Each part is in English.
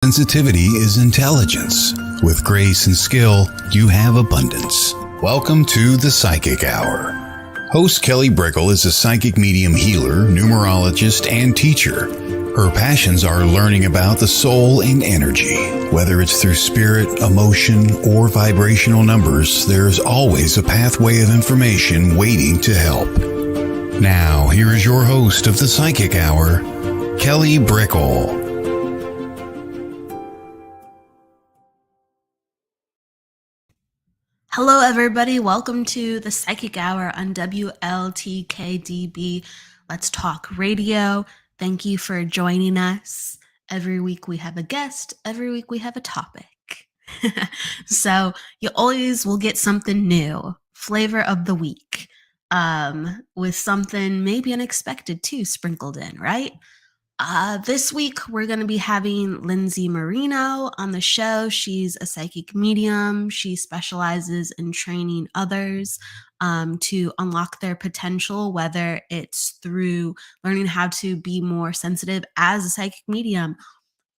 Sensitivity is intelligence. With grace and skill, you have abundance. Welcome to the Psychic Hour. Host Kelly Brickel is a psychic medium healer, numerologist, and teacher. Her passions are learning about the soul and energy. Whether it's through spirit, emotion, or vibrational numbers, there's always a pathway of information waiting to help. Now, here is your host of the Psychic Hour, Kelly Brickel. Hello, everybody. Welcome to the Psychic Hour on WLTK-DB. Let's Talk Radio. Thank you for joining us. Every week we have a guest. Every week we have a topic. So you always will get something new. Flavor of the week. With something maybe unexpected too sprinkled in, right? This week, we're going to be having Lindsay Marino on the show. She's a psychic medium. She specializes in training others to unlock their potential, whether it's through learning how to be more sensitive as a psychic medium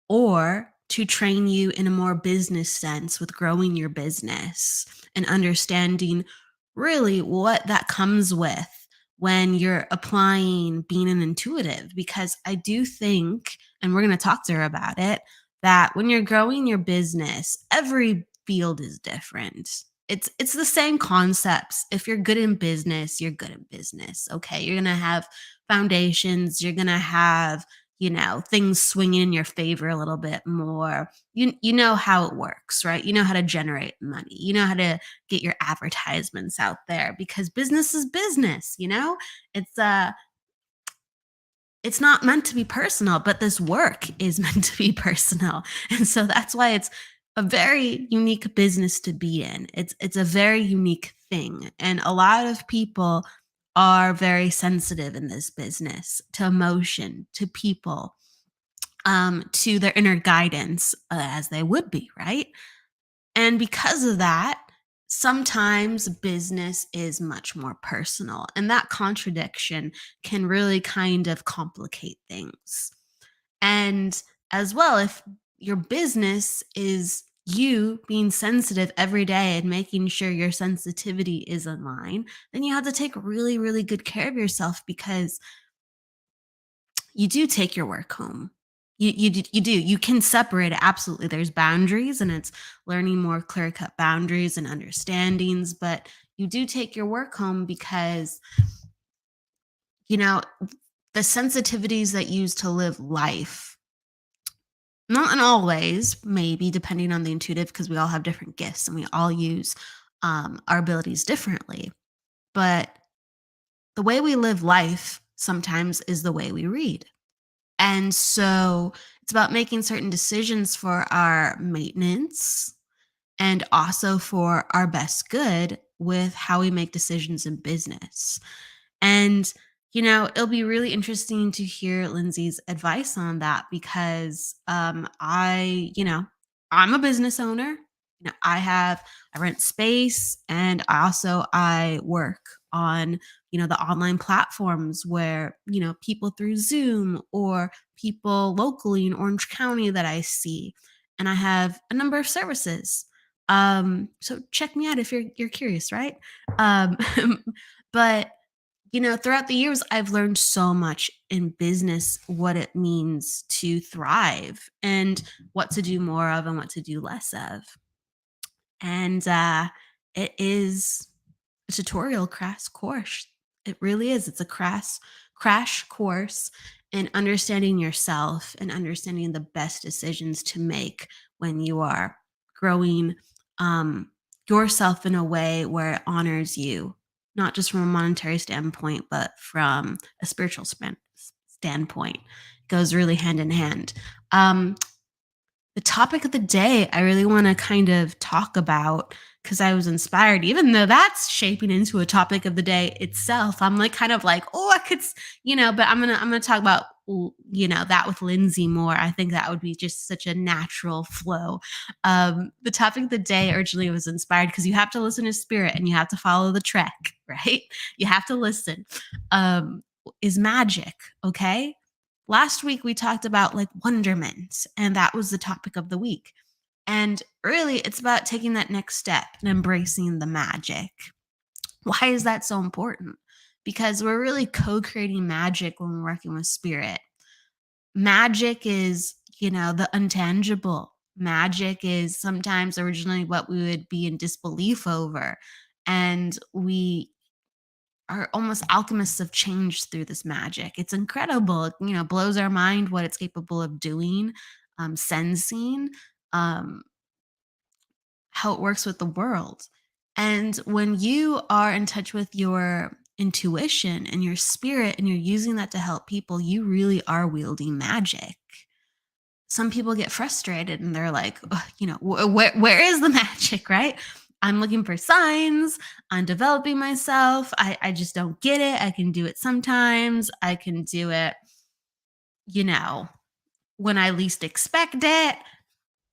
or to train you in a more business sense with growing your business and understanding really what that comes with when you're applying being an intuitive, because I do think, and we're going to talk to her about it, that when you're growing your business, every field is different. It's the same concepts. If you're good in business, you're good in business. Okay. You're going to have foundations. You're going to have, things swinging in your favor a little bit more. You know how it works, right? You know how to generate money. You know how to get your advertisements out there because business is business, It's not meant to be personal, but this work is meant to be personal. And so that's why it's a very unique business to be in. It's a very unique thing. And a lot of people are very sensitive in this business to emotion, to people, to their inner guidance, as they would be, right? And because of that, sometimes business is much more personal. And that contradiction can really kind of complicate things. And as well, if your business is you being sensitive every day and making sure your sensitivity is in line, then you have to take really, really good care of yourself because you do take your work home. You do. You can separate it. Absolutely. There's boundaries and it's learning more clear-cut boundaries and understandings, but you do take your work home because, the sensitivities that you use to live life, not in all ways, maybe depending on the intuitive, because we all have different gifts and we all use our abilities differently. But the way we live life sometimes is the way we read. And so it's about making certain decisions for our maintenance and also for our best good with how we make decisions in business. And it'll be really interesting to hear Lindsay's advice on that because I'm a business owner. I rent space and I work on, the online platforms where, people through Zoom or people locally in Orange County that I see. And I have a number of services. So check me out if you're curious, right? Um, but throughout the years, I've learned so much in business, what it means to thrive and what to do more of and what to do less of. And it is a tutorial crash course. It really is. It's a crash course in understanding yourself and understanding the best decisions to make when you are growing yourself in a way where it honors you, not just from a monetary standpoint, but from a spiritual standpoint. It goes really hand in hand. The topic of the day I really want to kind of talk about because I was inspired, even though that's shaping into a topic of the day itself. I'm I could, but I'm gonna talk about that with Lindsay more. I think that would be just such a natural flow. The topic of the day originally was inspired because you have to listen to spirit and you have to follow the track, right? You have to listen. Is magic, okay? Last week we talked about like wonderment, and that was the topic of the week. And really, it's about taking that next step and embracing the magic. Why is that so important? Because we're really co creating magic when we're working with spirit. Magic is, the intangible. Magic is sometimes originally what we would be in disbelief over. And we are almost alchemists of change through this magic. It's incredible. It, blows our mind what it's capable of doing, sensing, um, how it works with the world. And when you are in touch with your intuition and your spirit and you're using that to help people, you really are wielding magic. Some people get frustrated and they're like, "Ugh, where is the magic, right? I'm looking for signs. I'm developing myself. I just don't get it. I can do it sometimes. I can do it, you know, when I least expect it.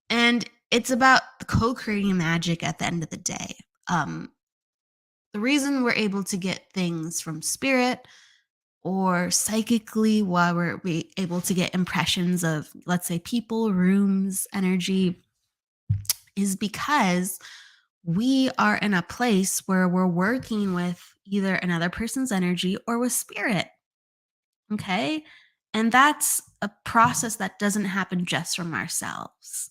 And it's about co-creating magic at the end of the day. Um, the reason we're able to get things from spirit or psychically, why we're able to get impressions of, let's say, people, rooms, energy, is because we are in a place where we're working with either another person's energy or with spirit. Okay. And that's a process that doesn't happen just from ourselves.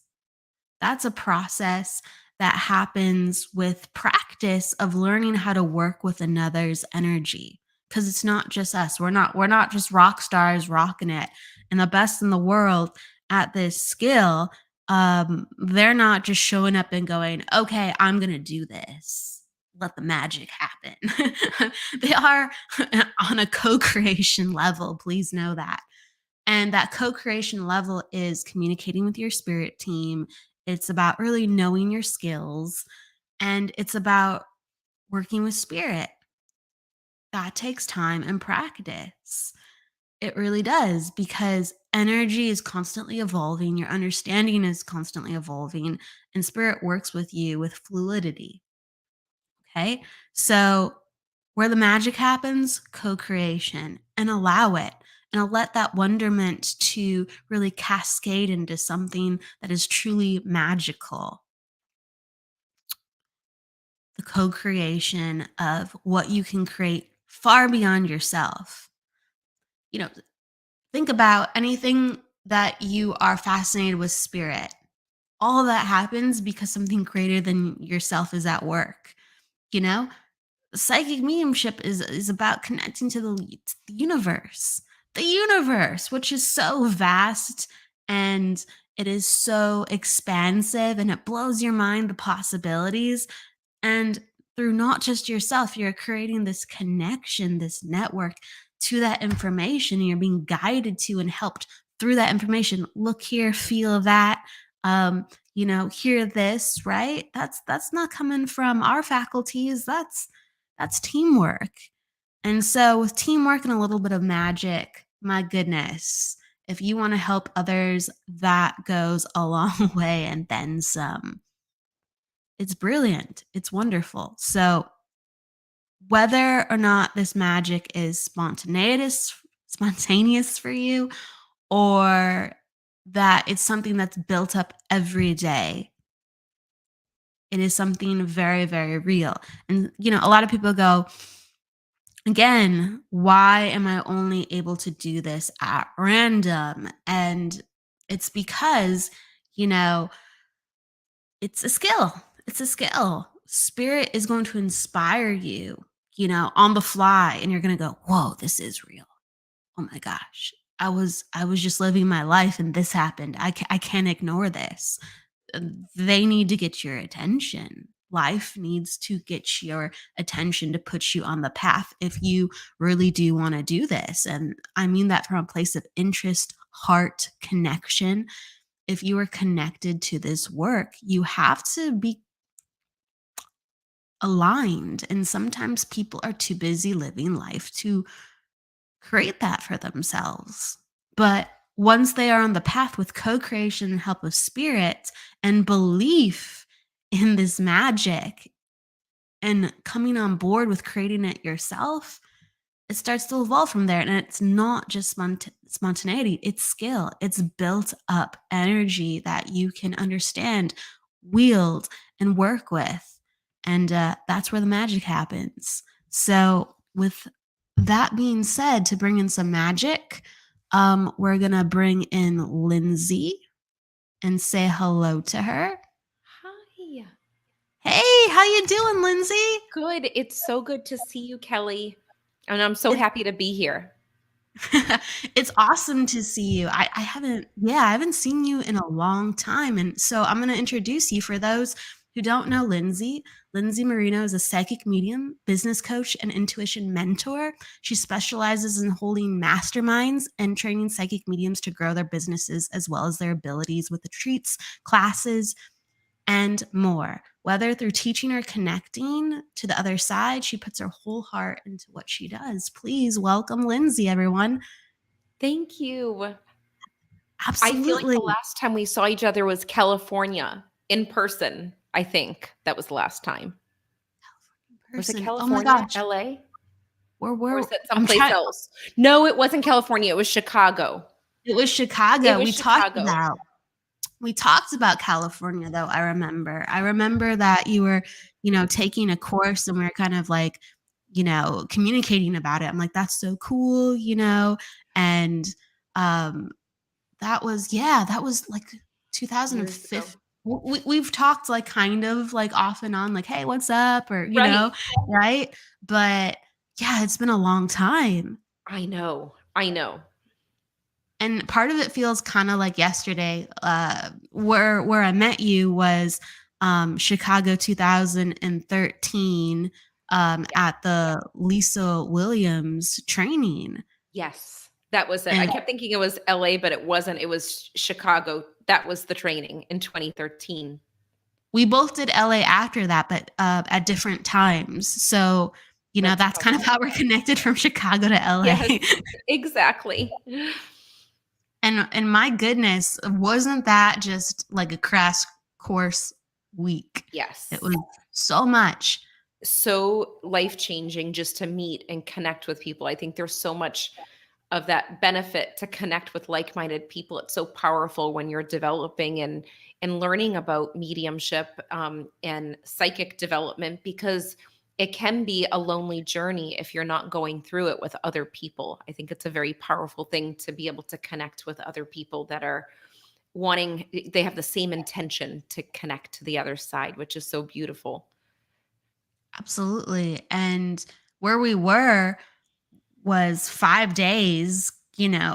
That's a process that happens with practice of learning how to work with another's energy, because it's not just us. We're not just rock stars rocking it and the best in the world at this skill. They're not just showing up and going, okay, I'm gonna do this, let the magic happen. They are on a co-creation level, please know that. And that co-creation level is communicating with your spirit team. It's about really knowing your skills, and it's about working with spirit. That takes time and practice. It really does, because energy is constantly evolving, your understanding is constantly evolving, and spirit works with you with fluidity. Okay. So, where the magic happens, co creation, and allow it. And let that wonderment to really cascade into something that is truly magical. The co creation of what you can create far beyond yourself. You know, think about anything that you are fascinated with spirit. All that happens because something greater than yourself is at work. You know, psychic mediumship is about connecting to the universe, which is so vast, and it is so expansive, and it blows your mind, the possibilities. And through not just yourself, you're creating this connection, this network to that information, and you're being guided to and helped through that information. Look here, feel that, hear this, right? That's not coming from our faculties. That's teamwork. And so with teamwork and a little bit of magic, my goodness, if you want to help others, that goes a long way and then some. It's brilliant. It's wonderful. So whether or not this magic is spontaneous for you, or that it's something that's built up every day, it is something very, very real. And, a lot of people go, again, why am I only able to do this at random? And it's because, you know, it's a skill. It's a skill. Spirit is going to inspire you, on the fly, and you're going to go, "Whoa, this is real. Oh my gosh. I was just living my life and this happened. I can't ignore this." They need to get your attention. Life needs to get your attention to put you on the path if you really do want to do this. And I mean that from a place of interest, heart, connection. If you are connected to this work, you have to be aligned. And sometimes people are too busy living life to create that for themselves. But once they are on the path with co creation and help of spirit and belief in this magic and coming on board with creating it yourself, it starts to evolve from there. And it's not just spontaneity, it's skill. It's built up energy that you can understand, wield, and work with. And that's where the magic happens. So, with that being said, to bring in some magic, we're going to bring in Lindsay and say hello to her. Hi. Hey, how you doing, Lindsay? Good. It's so good to see you, Kelly. And I'm so happy to be here. It's awesome to see you. I haven't seen you in a long time. And so I'm going to introduce you for those who don't know Lindsay. Lindsay Marino is a psychic medium, business coach, and intuition mentor. She specializes in holding masterminds and training psychic mediums to grow their businesses as well as their abilities with retreats, classes, and more. Whether through teaching or connecting to the other side, she puts her whole heart into what she does. Please welcome Lindsay, everyone. Thank you. Absolutely. I feel like the last time we saw each other was California in person. I think that was the last time. Was it California? Oh my gosh. LA? Or was it someplace else? No, it wasn't California. It was Chicago. It was Chicago. We talked about California, though. I remember that you were, taking a course and we were kind of like, communicating about it. I'm like, that's so cool, and that was like 2015. We've talked like kind of like off and on, like, hey, what's up? Or, right? But yeah, it's been a long time. I know. And part of it feels kind of like yesterday. Where I met you was Chicago 2013 at the Lisa Williams training. Yes, that was it. I kept thinking it was LA, but it wasn't. It was Chicago. That was the training in 2013. We both did LA after that, but at different times. So, that's kind of how we're connected, from Chicago to LA. Yes, exactly. And my goodness, wasn't that just like a crash course week? Yes. It was so much. So life-changing just to meet and connect with people. I think there's so much of that benefit to connect with like-minded people. It's so powerful when you're developing and learning about mediumship and psychic development, because it can be a lonely journey if you're not going through it with other people. I think it's a very powerful thing to be able to connect with other people that are they have the same intention to connect to the other side, which is so beautiful. Absolutely. And where we were was 5 days,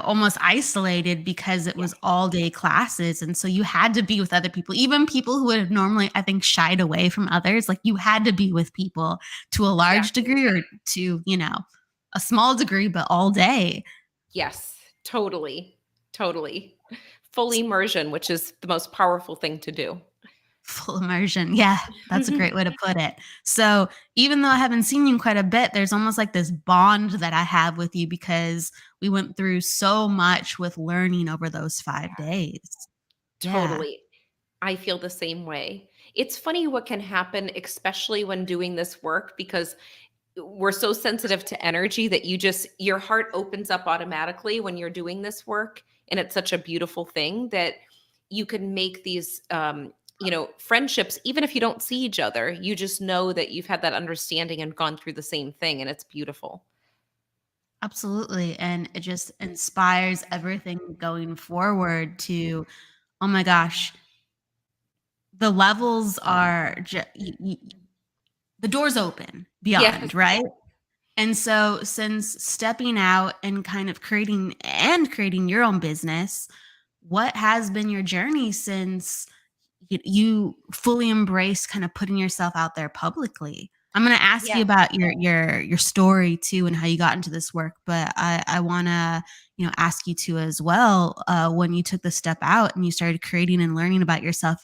almost isolated, because it was all day classes. And so you had to be with other people, even people who would have normally, I think, shied away from others. Like, you had to be with people to a large degree, or to, a small degree, but all day. Yes, totally. Full immersion, which is the most powerful thing to do. Full immersion. Yeah, that's a great way to put it. So even though I haven't seen you in quite a bit, there's almost like this bond that I have with you, because we went through so much with learning over those 5 days. Totally. Yeah. I feel the same way. It's funny what can happen, especially when doing this work, because we're so sensitive to energy that your heart opens up automatically when you're doing this work. And it's such a beautiful thing that you can make these, friendships, even if you don't see each other. You just know that you've had that understanding and gone through the same thing, and it's beautiful. Absolutely. And it just inspires everything going forward to, oh my gosh, the levels are the doors open beyond, right? And so, since stepping out and kind of creating your own business, what has been your journey since you fully embrace kind of putting yourself out there publicly? I'm going to ask you about your story too, and how you got into this work, but I want to ask you too as well, when you took the step out and you started creating and learning about yourself,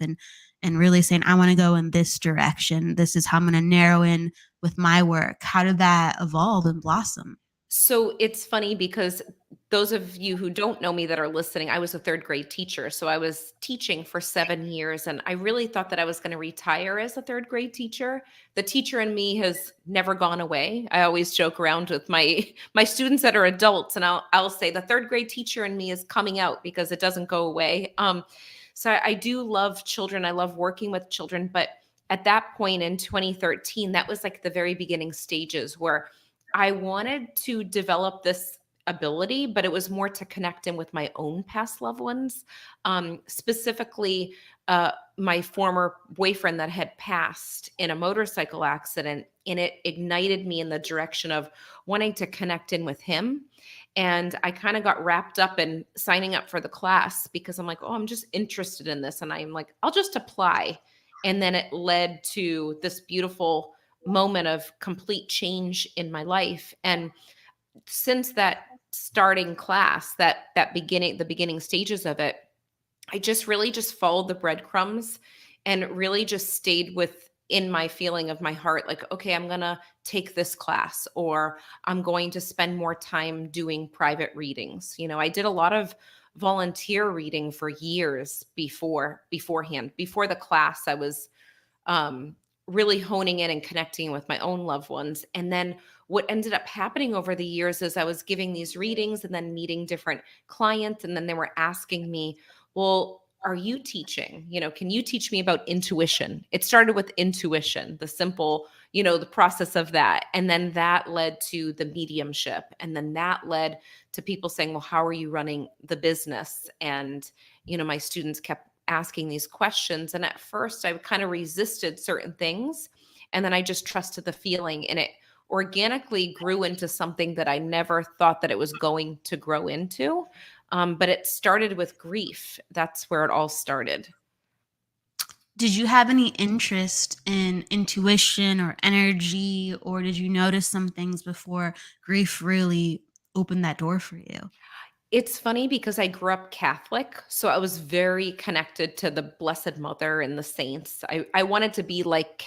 and really saying, I want to go in this direction. This is how I'm going to narrow in with my work. How did that evolve and blossom? So it's funny, because those of you who don't know me that are listening, I was a third grade teacher. So I was teaching for 7 years, and I really thought that I was going to retire as a third grade teacher. The teacher in me has never gone away. I always joke around with my students that are adults, and I'll say the third grade teacher in me is coming out because it doesn't go away. So I do love children. I love working with children. But at that point in 2013, that was like the very beginning stages where I wanted to develop this ability, but it was more to connect in with my own past loved ones, specifically my former boyfriend that had passed in a motorcycle accident. And it ignited me in the direction of wanting to connect in with him. And I kind of got wrapped up in signing up for the class because I'm like, oh, I'm just interested in this. And I'm like, I'll just apply. And then it led to this beautiful moment of complete change in my life. And since that starting class, the beginning stages of it, I just really just followed the breadcrumbs and really just stayed within my feeling of my heart, like, okay, I'm going to take this class, or I'm going to spend more time doing private readings. I did a lot of volunteer reading for years beforehand. Before the class, I was really honing in and connecting with my own loved ones. And then what ended up happening over the years is I was giving these readings and then meeting different clients. And then they were asking me, well, are you teaching? Can you teach me about intuition? It started with intuition, the simple, the process of that. And then that led to the mediumship. And then that led to people saying, well, how are you running the business? And, my students kept asking these questions. And at first I kind of resisted certain things. And then I just trusted the feeling, and it organically grew into something that I never thought that it was going to grow into. But it started with grief. That's where it all started. Did you have any interest in intuition or energy, or did you notice some things before grief really opened that door for you? It's funny because I grew up Catholic, so I was very connected to the Blessed Mother and the saints. I wanted to be like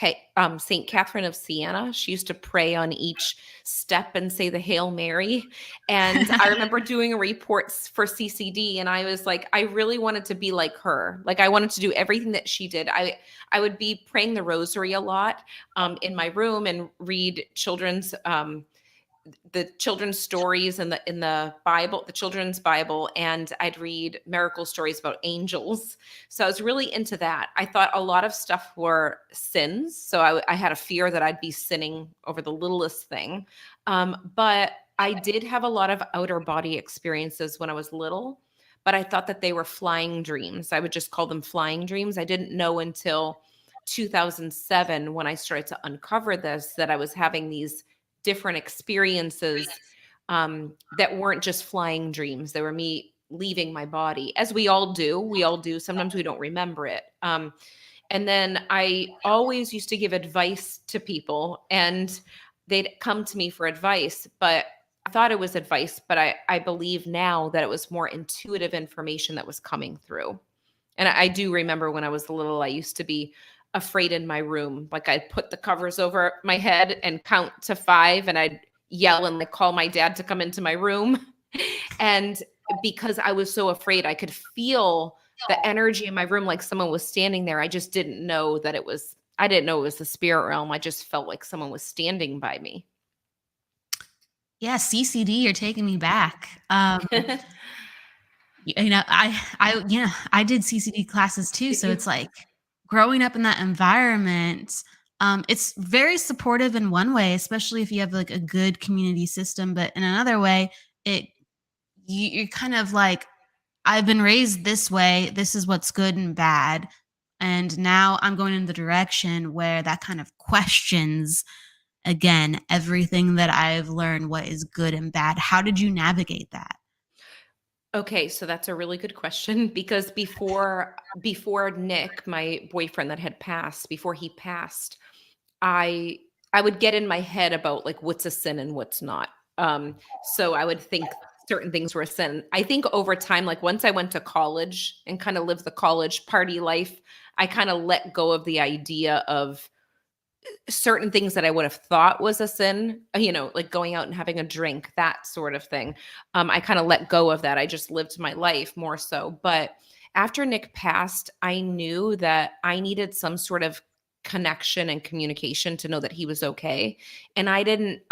Saint Catherine of Siena. She used to pray on each step and say the Hail Mary. And I remember doing reports for CCD, and I was like, I really wanted to be like her. Like, I wanted to do everything that she did. I would be praying the rosary a lot in my room and read the children's stories in the Bible, the children's Bible, and I'd read miracle stories about angels. So I was really into that. I thought a lot of stuff were sins. So I had a fear that I'd be sinning over the littlest thing. But I did have a lot of outer body experiences when I was little, but I thought that they were flying dreams. I would just call them flying dreams. I didn't know until 2007 when I started to uncover this, that I was having these different experiences that weren't just flying dreams. They were me leaving my body, as we all do. We all do. Sometimes we don't remember it. And then I always used to give advice to people, and they'd come to me for advice, but I thought it was advice, but I believe now that it was more intuitive information that was coming through. And I do remember when I was little, I used to be afraid in my room. Like, I'd put the covers over my head and count to 5, and I'd yell and like call my dad to come into my room. And because I was so afraid, I could feel the energy in my room, like someone was standing there. I just didn't know that I didn't know it was the spirit realm. I just felt like someone was standing by me. Yeah, CCD, you're taking me back. I did CCD classes too. So it's like growing up in that environment. It's very supportive in one way, especially if you have like a good community system. But in another way, you're kind of like, I've been raised this way. This is what's good and bad. And now I'm going in the direction where that kind of questions, again, everything that I've learned, what is good and bad. How did you navigate that? Okay, so that's a really good question, because before Nick, my boyfriend that had passed, before he passed, I would get in my head about like what's a sin and what's not. So I would think certain things were a sin. I think over time, like once I went to college and kind of lived the college party life, I kind of let go of the idea of certain things that I would have thought was a sin, like going out and having a drink, that sort of thing. I kind of let go of that. I just lived my life more so. But after Nick passed, I knew that I needed some sort of connection and communication to know that he was okay. And I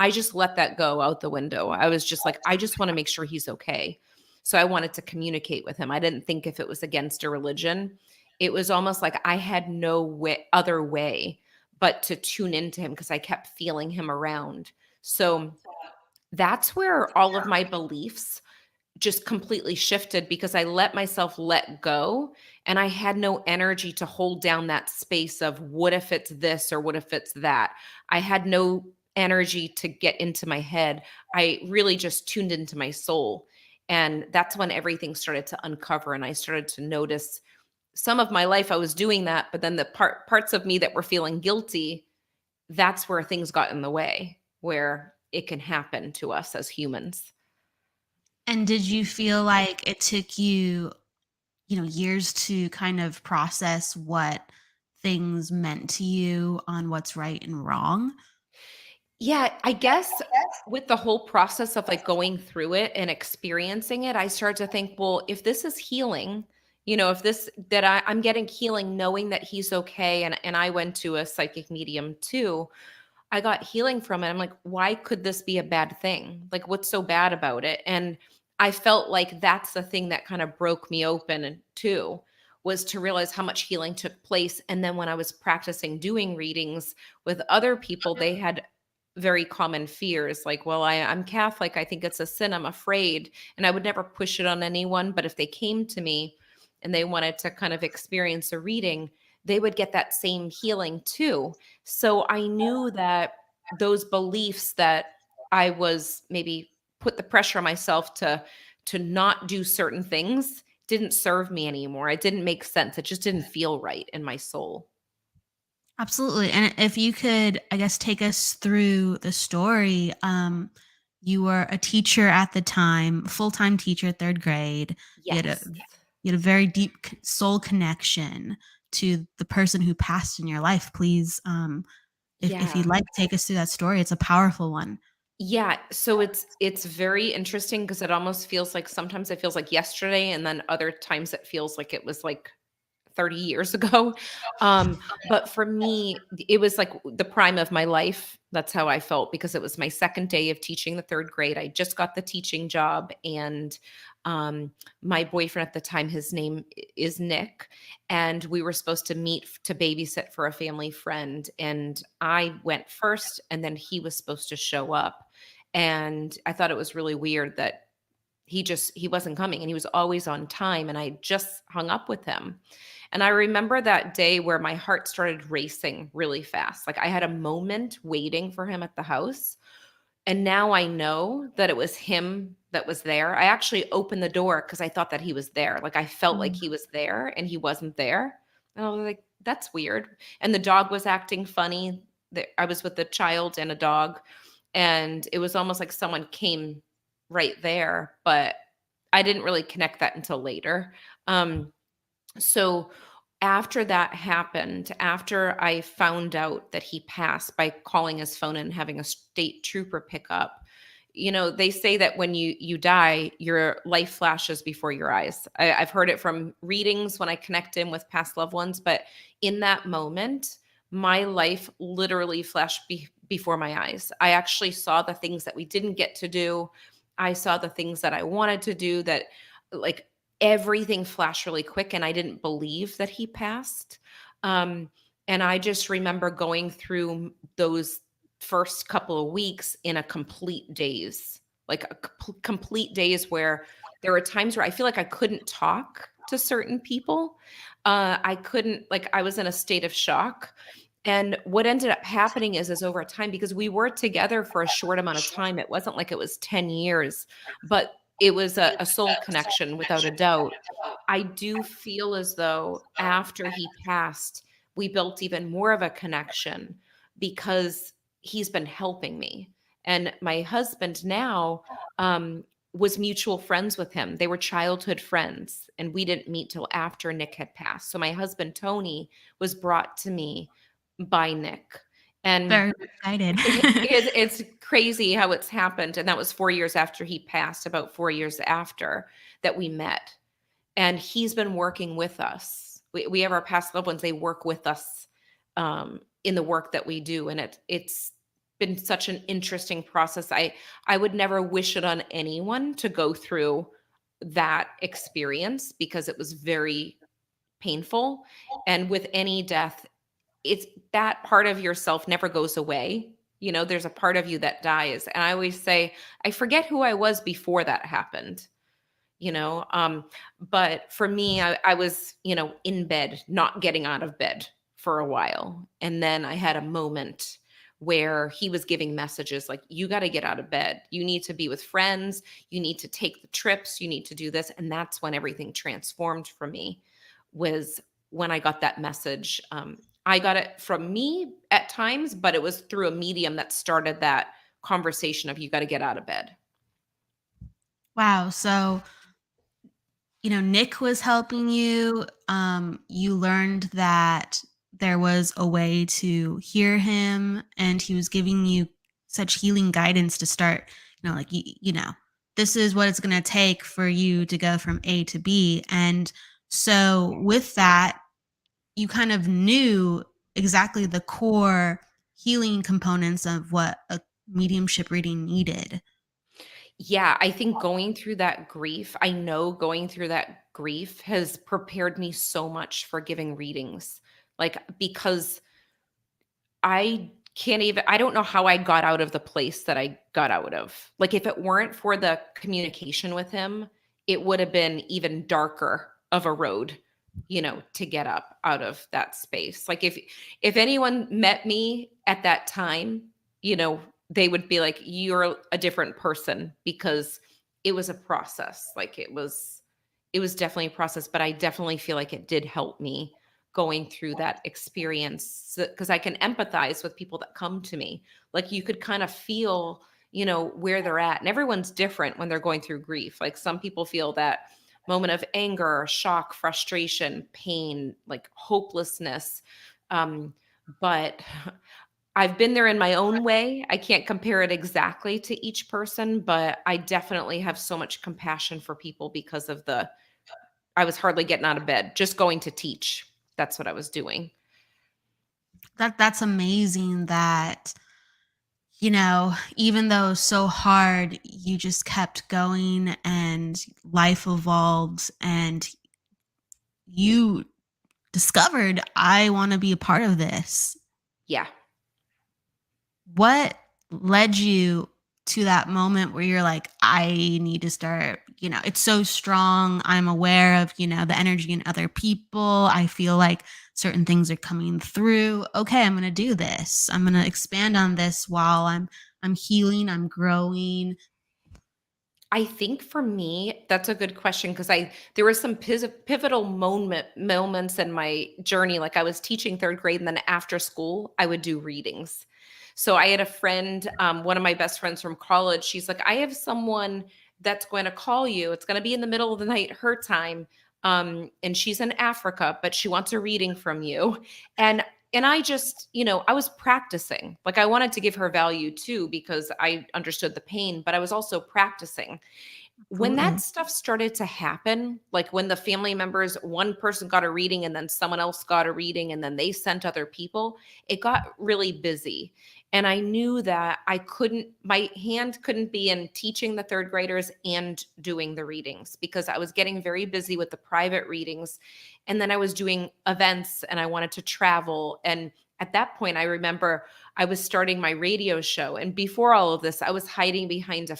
just let that go out the window. I was just like, I just want to make sure he's okay. So I wanted to communicate with him. I didn't think if it was against a religion. It was almost like I had no other way but to tune into him because I kept feeling him around. So that's where all of my beliefs just completely shifted because I let myself let go and I had no energy to hold down that space of what if it's this or what if it's that. I had no energy to get into my head. I really just tuned into my soul. And that's when everything started to uncover and I started to notice some of my life I was doing that, but then the parts of me that were feeling guilty, that's where things got in the way, where it can happen to us as humans. And did you feel like it took you, years to kind of process what things meant to you on what's right and wrong? Yeah, I guess with the whole process of like going through it and experiencing it, I started to think, well, if this is healing, if this that I'm getting healing knowing that he's okay, and I went to a psychic medium too. I got healing from it. I'm like, why could this be a bad thing? Like, what's so bad about it? And I felt like that's the thing that kind of broke me open too, was to realize how much healing took place. And then when I was practicing doing readings with other people, they had very common fears like, well, I'm Catholic. I think it's a sin. I'm afraid. And I would never push it on anyone. But if they came to me and they wanted to kind of experience a reading, they would get that same healing too. So I knew that those beliefs that I was maybe put the pressure on myself to not do certain things didn't serve me anymore. It didn't make sense. It just didn't feel right in my soul. Absolutely. And if you could, I guess, take us through the story. You were a teacher at the time, full-time teacher, third grade. You had a Yes. you had a very deep soul connection to the person who passed in your life. Please, if Yeah. you'd like to take us through that story, it's a powerful one. Yeah, so it's very interesting because it almost feels like sometimes it feels like yesterday and then other times it feels like it was like 30 years ago. But for me, it was like the prime of my life. That's how I felt because it was my second day of teaching the third grade. I just got the teaching job, and um, my boyfriend at the time, his name is Nick, and we were supposed to meet to babysit for a family friend. And I went first, and then he was supposed to show up. And I thought it was really weird that he wasn't coming and he was always on time and I just hung up with him. And I remember that day where my heart started racing really fast. Like I had a moment waiting for him at the house. And now I know that it was him that was there. I actually opened the door because I thought that he was there. Like I felt like Mm. he was there and he wasn't there. And I was like, that's weird. And the dog was acting funny. I was with a child and a dog. And it was almost like someone came right there, but I didn't really connect that until later. So after that happened, after I found out that he passed by calling his phone and having a state trooper pick up, they say that when you die, your life flashes before your eyes. I've heard it from readings when I connect in with past loved ones, but in that moment, my life literally flashed before my eyes. I actually saw the things that we didn't get to do. I saw the things that I wanted to do that, like, everything flashed really quick, and I didn't believe that he passed. Um, and I just remember going through those first couple of weeks in a complete daze, like a complete daze where there were times where I feel like I couldn't talk to certain people. I couldn't, like, I was in a state of shock. And what ended up happening is over time, because we were together for a short amount of time, it wasn't like it was 10 years, but it was a soul connection without a doubt. I do feel as though after he passed, we built even more of a connection because he's been helping me. And my husband now was mutual friends with him. They were childhood friends, and we didn't meet till after Nick had passed. So my husband, Tony, was brought to me by Nick. And Very excited. it's crazy how it's happened. And that was 4 years after he passed, about 4 years after that we met. And he's been working with us. We have our past loved ones, they work with us in the work that we do. And it's been such an interesting process. I would never wish it on anyone to go through that experience because it was very painful. And with any death, it's that part of yourself never goes away. You know, there's a part of you that dies. And I always say, I forget who I was before that happened, you know. But for me, I was, you know, in bed, not getting out of bed for a while. And then I had a moment where he was giving messages like, you got to get out of bed. You need to be with friends. You need to take the trips. You need to do this. And that's when everything transformed for me, was when I got that message. I got it from me at times, but it was through a medium that started that conversation of, you got to get out of bed. Wow. So, Nick was helping you. You learned that there was a way to hear him, and he was giving you such healing guidance to start, like, this is what it's going to take for you to go from A to B. And so with that, you kind of knew exactly the core healing components of what a mediumship reading needed. Yeah, I think going through that grief, I know going through that grief has prepared me so much for giving readings. Like, because I don't know how I got out of the place that I got out of. Like, if it weren't for the communication with him, it would have been even darker of a road, you know, to get up out of that space. Like, if anyone met me at that time, you know, they would be like, you're a different person, because it was a process. Like, it was definitely a process, but I definitely feel like it did help me going through that experience, because I can empathize with people that come to me. Like, you could kind of feel, you know, where they're at. And everyone's different when they're going through grief. Like, some people feel that moment of anger, shock, frustration, pain, like hopelessness. But I've been there in my own way. I can't compare it exactly to each person, but I definitely have so much compassion for people because of I was hardly getting out of bed, just going to teach. That's what I was doing. That's amazing that, even though so hard, you just kept going and life evolved and you discovered, I want to be a part of this. Yeah. What led you to that moment where you're like, I need to start, it's so strong. I'm aware of, the energy in other people. I feel like certain things are coming through. Okay, I'm going to do this. I'm going to expand on this while I'm healing, I'm growing. I think for me, that's a good question, because there were some pivotal moments in my journey. Like, I was teaching third grade, and then after school, I would do readings. So I had a friend, one of my best friends from college. She's like, I have someone that's going to call you. It's going to be in the middle of the night, her time. And she's in Africa, but she wants a reading from you. And I just, I was practicing. Like, I wanted to give her value too, because I understood the pain, but I was also practicing. When Absolutely. that stuff started to happen, like when the family members, one person got a reading and then someone else got a reading and then they sent other people, it got really busy. And I knew that my hand couldn't be in teaching the third graders and doing the readings, because I was getting very busy with the private readings. And then I was doing events and I wanted to travel. And at that point, I remember I was starting my radio show. And before all of this, I was hiding behind a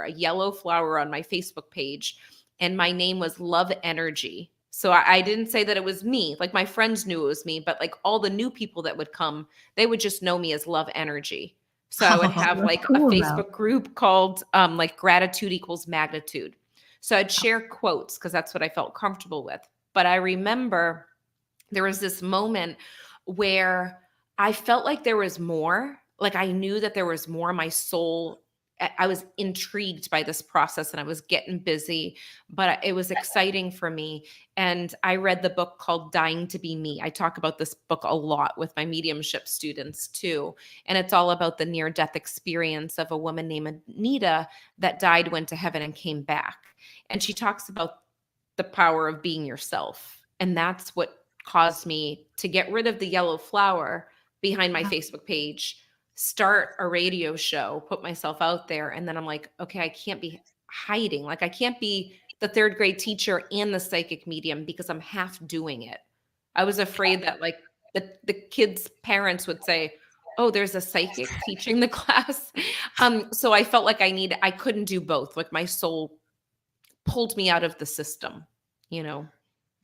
yellow flower on my Facebook page. And my name was Love Energy. So I didn't say that it was me. Like, my friends knew it was me, but like all the new people that would come, they would just know me as Love Energy. So I would have That's like a cool, though. Facebook group called like Gratitude Equals Magnitude. So I'd share quotes because that's what I felt comfortable with. But I remember there was this moment where I felt like there was more. Like, I knew that there was more. My soul I was intrigued by this process and I was getting busy, but it was exciting for me. And I read the book called Dying to Be Me. I talk about this book a lot with my mediumship students too. And it's all about the near death experience of a woman named Anita that died, went to heaven, and came back. And she talks about the power of being yourself. And that's what caused me to get rid of the yellow flower behind my Facebook page, start a radio show, put myself out there. And then I'm like, okay, I can't be hiding. Like, I can't be the third grade teacher and the psychic medium because I'm half doing it. I was afraid that like the kids' parents would say, oh, there's a psychic teaching the class. So I felt like I couldn't do both. Like my soul pulled me out of the system, you know?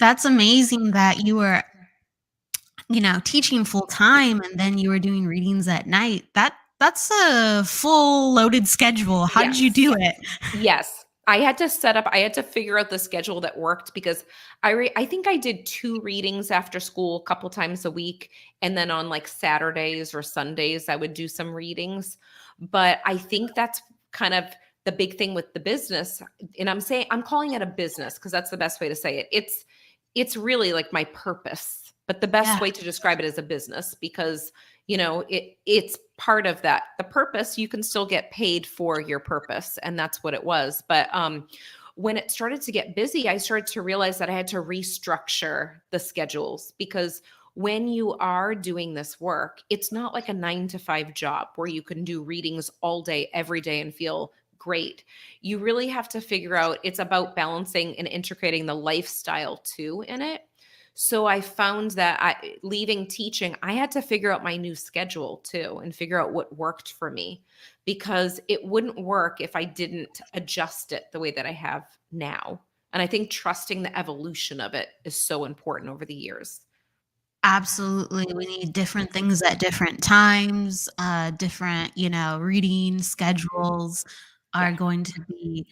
That's amazing that you were, teaching full time and then you were doing readings at night. That's a full loaded schedule. How did you Yes. do it? Yes. I had to figure out the schedule that worked because I think I did 2 readings after school a couple times a week. And then on like Saturdays or Sundays, I would do some readings. But I think that's kind of the big thing with the business. And I'm calling it a business because that's the best way to say it. It's really like my purpose, but the best Yeah. way to describe it is a business because, it's part of that. The purpose, you can still get paid for your purpose. And that's what it was. But when it started to get busy, I started to realize that I had to restructure the schedules because when you are doing this work, it's not like a 9 to 5 job where you can do readings all day, every day and feel great. You really have to figure out, it's about balancing and integrating the lifestyle too in it. So I found that leaving teaching, I had to figure out my new schedule too and figure out what worked for me because it wouldn't work if I didn't adjust it the way that I have now. And I think trusting the evolution of it is so important over the years. Absolutely. We need different things at different times. Different, reading schedules are Yeah. going to be,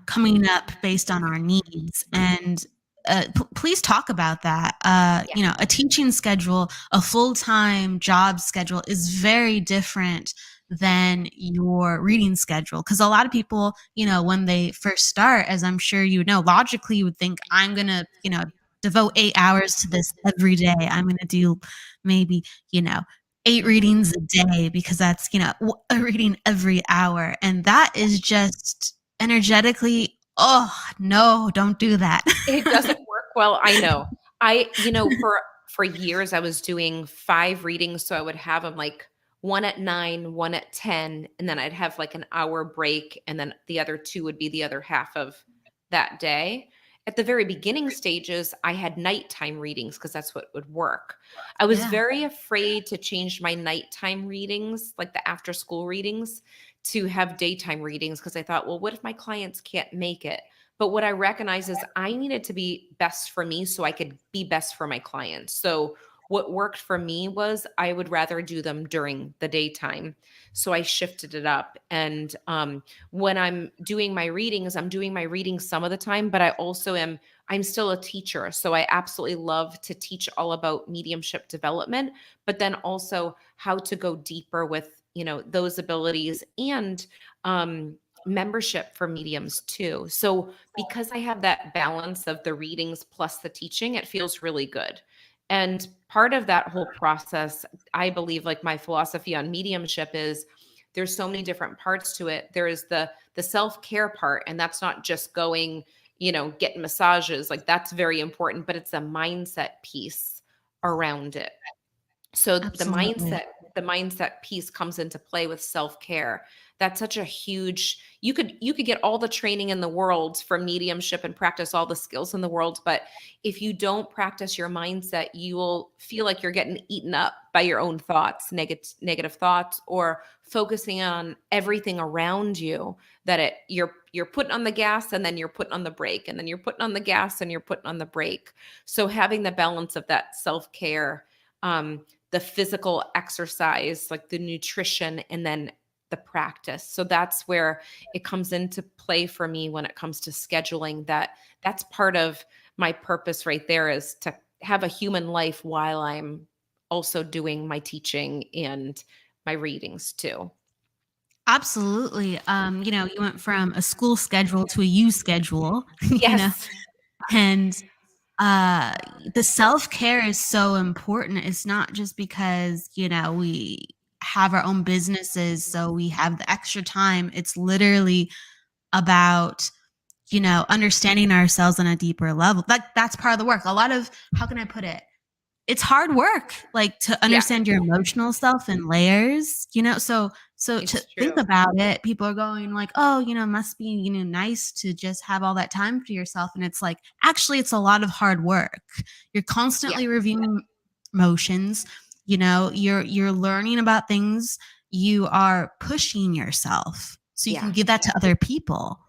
coming up based on our needs. And please talk about that. Yeah. A teaching schedule, a full-time job schedule is very different than your reading schedule. Because a lot of people, when they first start, as I'm sure you know, logically you would think, I'm going to, devote 8 hours to this every day. I'm going to do maybe, 8 readings a day because that's, a reading every hour. And that is just energetically, oh, no, don't do that. It doesn't work well. I know. For years I was doing 5 readings. So I would have them like one at 9, one at 10, and then I'd have like an hour break. And then the other 2 would be the other half of that day. At the very beginning stages, I had nighttime readings because that's what would work. I was Yeah. very afraid to change my nighttime readings, like the after school readings, to have daytime readings because I thought, well, what if my clients can't make it? But what I recognize is I needed to be best for me so I could be best for my clients. So what worked for me was I would rather do them during the daytime. So I shifted it up. And when I'm doing my readings, I'm doing my readings some of the time, but I'm still a teacher. So I absolutely love to teach all about mediumship development, but then also how to go deeper with, those abilities and membership for mediums too. So because I have that balance of the readings plus the teaching, it feels really good. And part of that whole process, I believe, like my philosophy on mediumship is there's so many different parts to it. There is the self-care part, and that's not just going, getting massages. Like that's very important, but it's a mindset piece around it. So Absolutely. the mindset piece comes into play with self-care. That's such a huge, you could get all the training in the world for mediumship and practice all the skills in the world, but if you don't practice your mindset, you will feel like you're getting eaten up by your own thoughts, negative thoughts, or focusing on everything around you that you're putting on the gas and then you're putting on the brake and then you're putting on the gas and you're putting on the brake. So having the balance of that self-care, the physical exercise, like the nutrition, and then the practice. So that's where it comes into play for me when it comes to scheduling. That's part of my purpose right there, is to have a human life while I'm also doing my teaching and my readings too. Absolutely. You went from a school schedule to a you schedule, Yes. and uh the self-care is so important. It's not just because, we have our own businesses, so we have the extra time. It's literally about, understanding ourselves on a deeper level. That's part of the work. A lot of, how can I put it? It's hard work, like, to Yeah, understand your emotional self in layers, so to it's think true. about it, people are going like, "Oh, must be, nice to just have all that time for yourself," and it's like, actually, it's a lot of hard work. You're Yeah. constantly reviewing emotions, you're learning about things, you are pushing yourself so you can Yeah. give that to other people.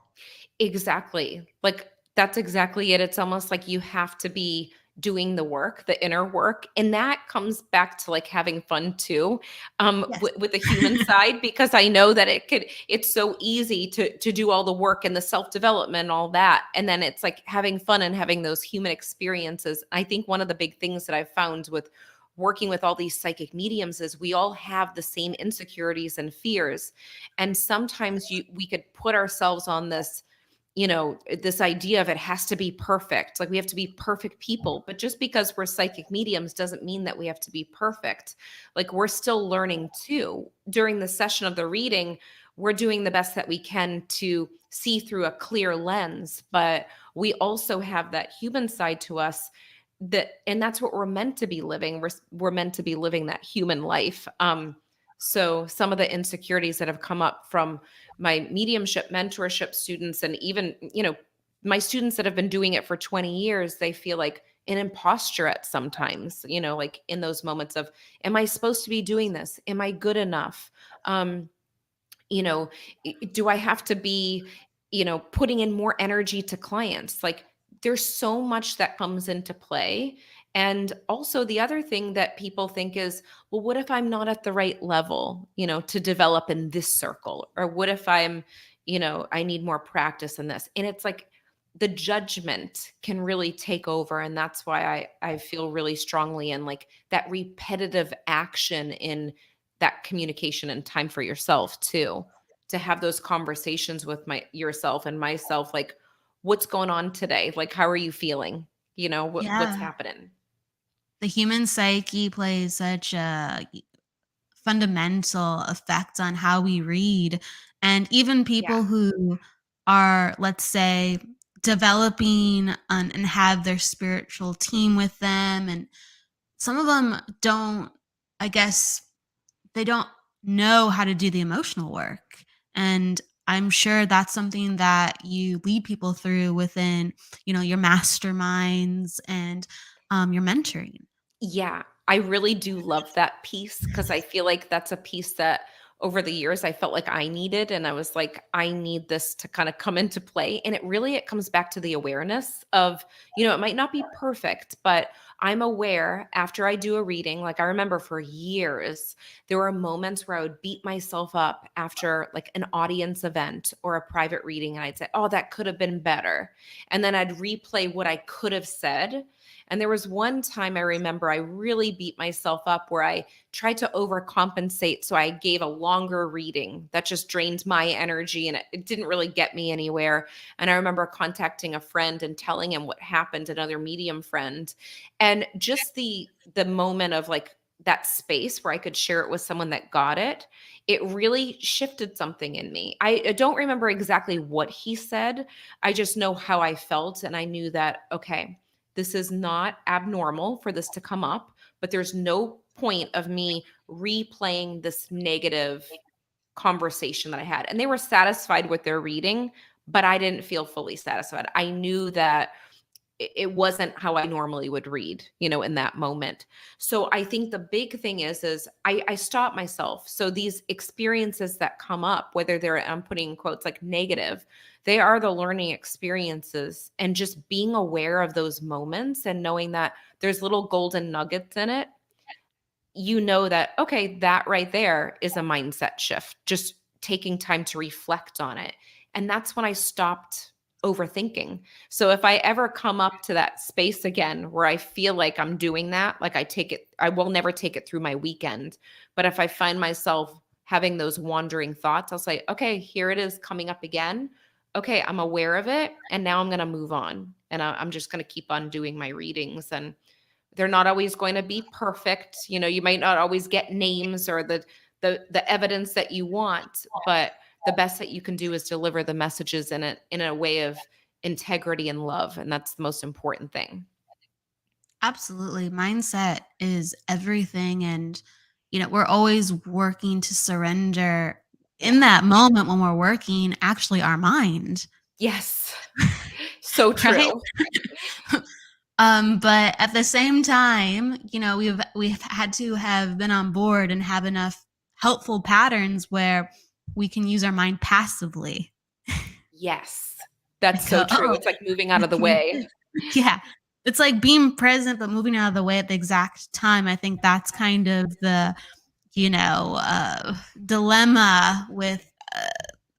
Exactly. Like that's exactly it. It's almost like you have to be doing the work, the inner work, and that comes back to like having fun too, Yes. with the human side, because I know that it's so easy to do all the work and the self development, all that, and then it's like having fun and having those human experiences. I think one of the big things that I've found with working with all these psychic mediums is we all have the same insecurities and fears, and sometimes we could put ourselves on this, this idea of it has to be perfect. Like we have to be perfect people. But just because we're psychic mediums doesn't mean that we have to be perfect. Like we're still learning too. During the session of the reading, we're doing the best that we can to see through a clear lens. But we also have that human side to us, and that's what we're meant to be living. We're meant to be living that human life. So some of the insecurities that have come up from my mediumship mentorship students, and even, my students that have been doing it for 20 years, they feel like an imposter at sometimes, like in those moments of, am I supposed to be doing this? Am I good enough? Um, you know, do I have to be, putting in more energy to clients? Like there's so much that comes into play. And also the other thing that people think is, well, what if I'm not at the right level, to develop in this circle? Or what if I'm, I need more practice in this? And it's like the judgment can really take over. And that's why I feel really strongly in like that repetitive action in that communication and time for yourself too, to have those conversations with yourself and myself, like what's going on today, like how are you feeling, what's Yeah. happening. The human psyche plays such a fundamental effect on how we read. And even Yeah. people who are, let's say, developing and have their spiritual team with them, and some of them don't, I guess, they don't know how to do the emotional work. And I'm sure that's something that you lead people through within, your masterminds and your mentoring. Yeah, I really do love that piece because I feel like that's a piece that over the years I felt like I needed, and I was like, I need this to kind of come into play. And it comes back to the awareness of, it might not be perfect, but I'm aware after I do a reading. Like I remember for years there were moments where I would beat myself up after like an audience event or a private reading, and I'd say, oh, that could have been better. And then I'd replay what I could have said. And there was one time I remember I really beat myself up where I tried to overcompensate. So I gave a longer reading that just drained my energy, and it didn't really get me anywhere. And I remember contacting a friend and telling him what happened, another medium friend. And just the moment of like that space where I could share it with someone that got it, it really shifted something in me. I don't remember exactly what he said. I just know how I felt. And I knew that, okay, this is not abnormal for this to come up, but there's no point of me replaying this negative conversation that I had. And they were satisfied with their reading, but I didn't feel fully satisfied. I knew that it wasn't how I normally would read, in that moment. So I think the big thing is I stop myself. So these experiences that come up, whether they're, I'm putting in quotes, like negative, they are the learning experiences, and just being aware of those moments and knowing that there's little golden nuggets in it, that, okay, that right there is a mindset shift, just taking time to reflect on it. And that's when I stopped overthinking. So if I ever come up to that space again where I feel like I'm doing that, like I will never take it through my weekend. But if I find myself having those wandering thoughts, I'll say, okay, here it is coming up again. Okay, I'm aware of it. And now I'm going to move on. And I'm just going to keep on doing my readings. And they're not always going to be perfect. You might not always get names or the evidence that you want, but the best that you can do is deliver the messages in a way of integrity and love. And that's the most important thing. Absolutely. Mindset is everything. And, we're always working to surrender in Yeah. that moment when we're working, actually, our mind. Yes. So Right? true. But at the same time, we've had to have been on board and have enough helpful patterns where we can use our mind passively. Yes. That's And so go, true. oh, It's like moving out of the can we way. yeah. It's like being present, but moving out of the way at the exact time. I think that's kind of the, dilemma with,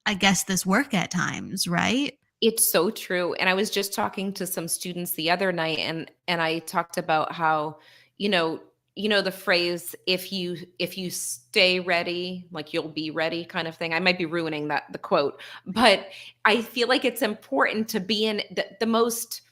I guess, this work at times, right? It's so true. And I was just talking to some students the other night, and I talked about how, you know, the phrase, if you stay ready, like you'll be ready kind of thing. I might be ruining the quote, but I feel like it's important to be in the most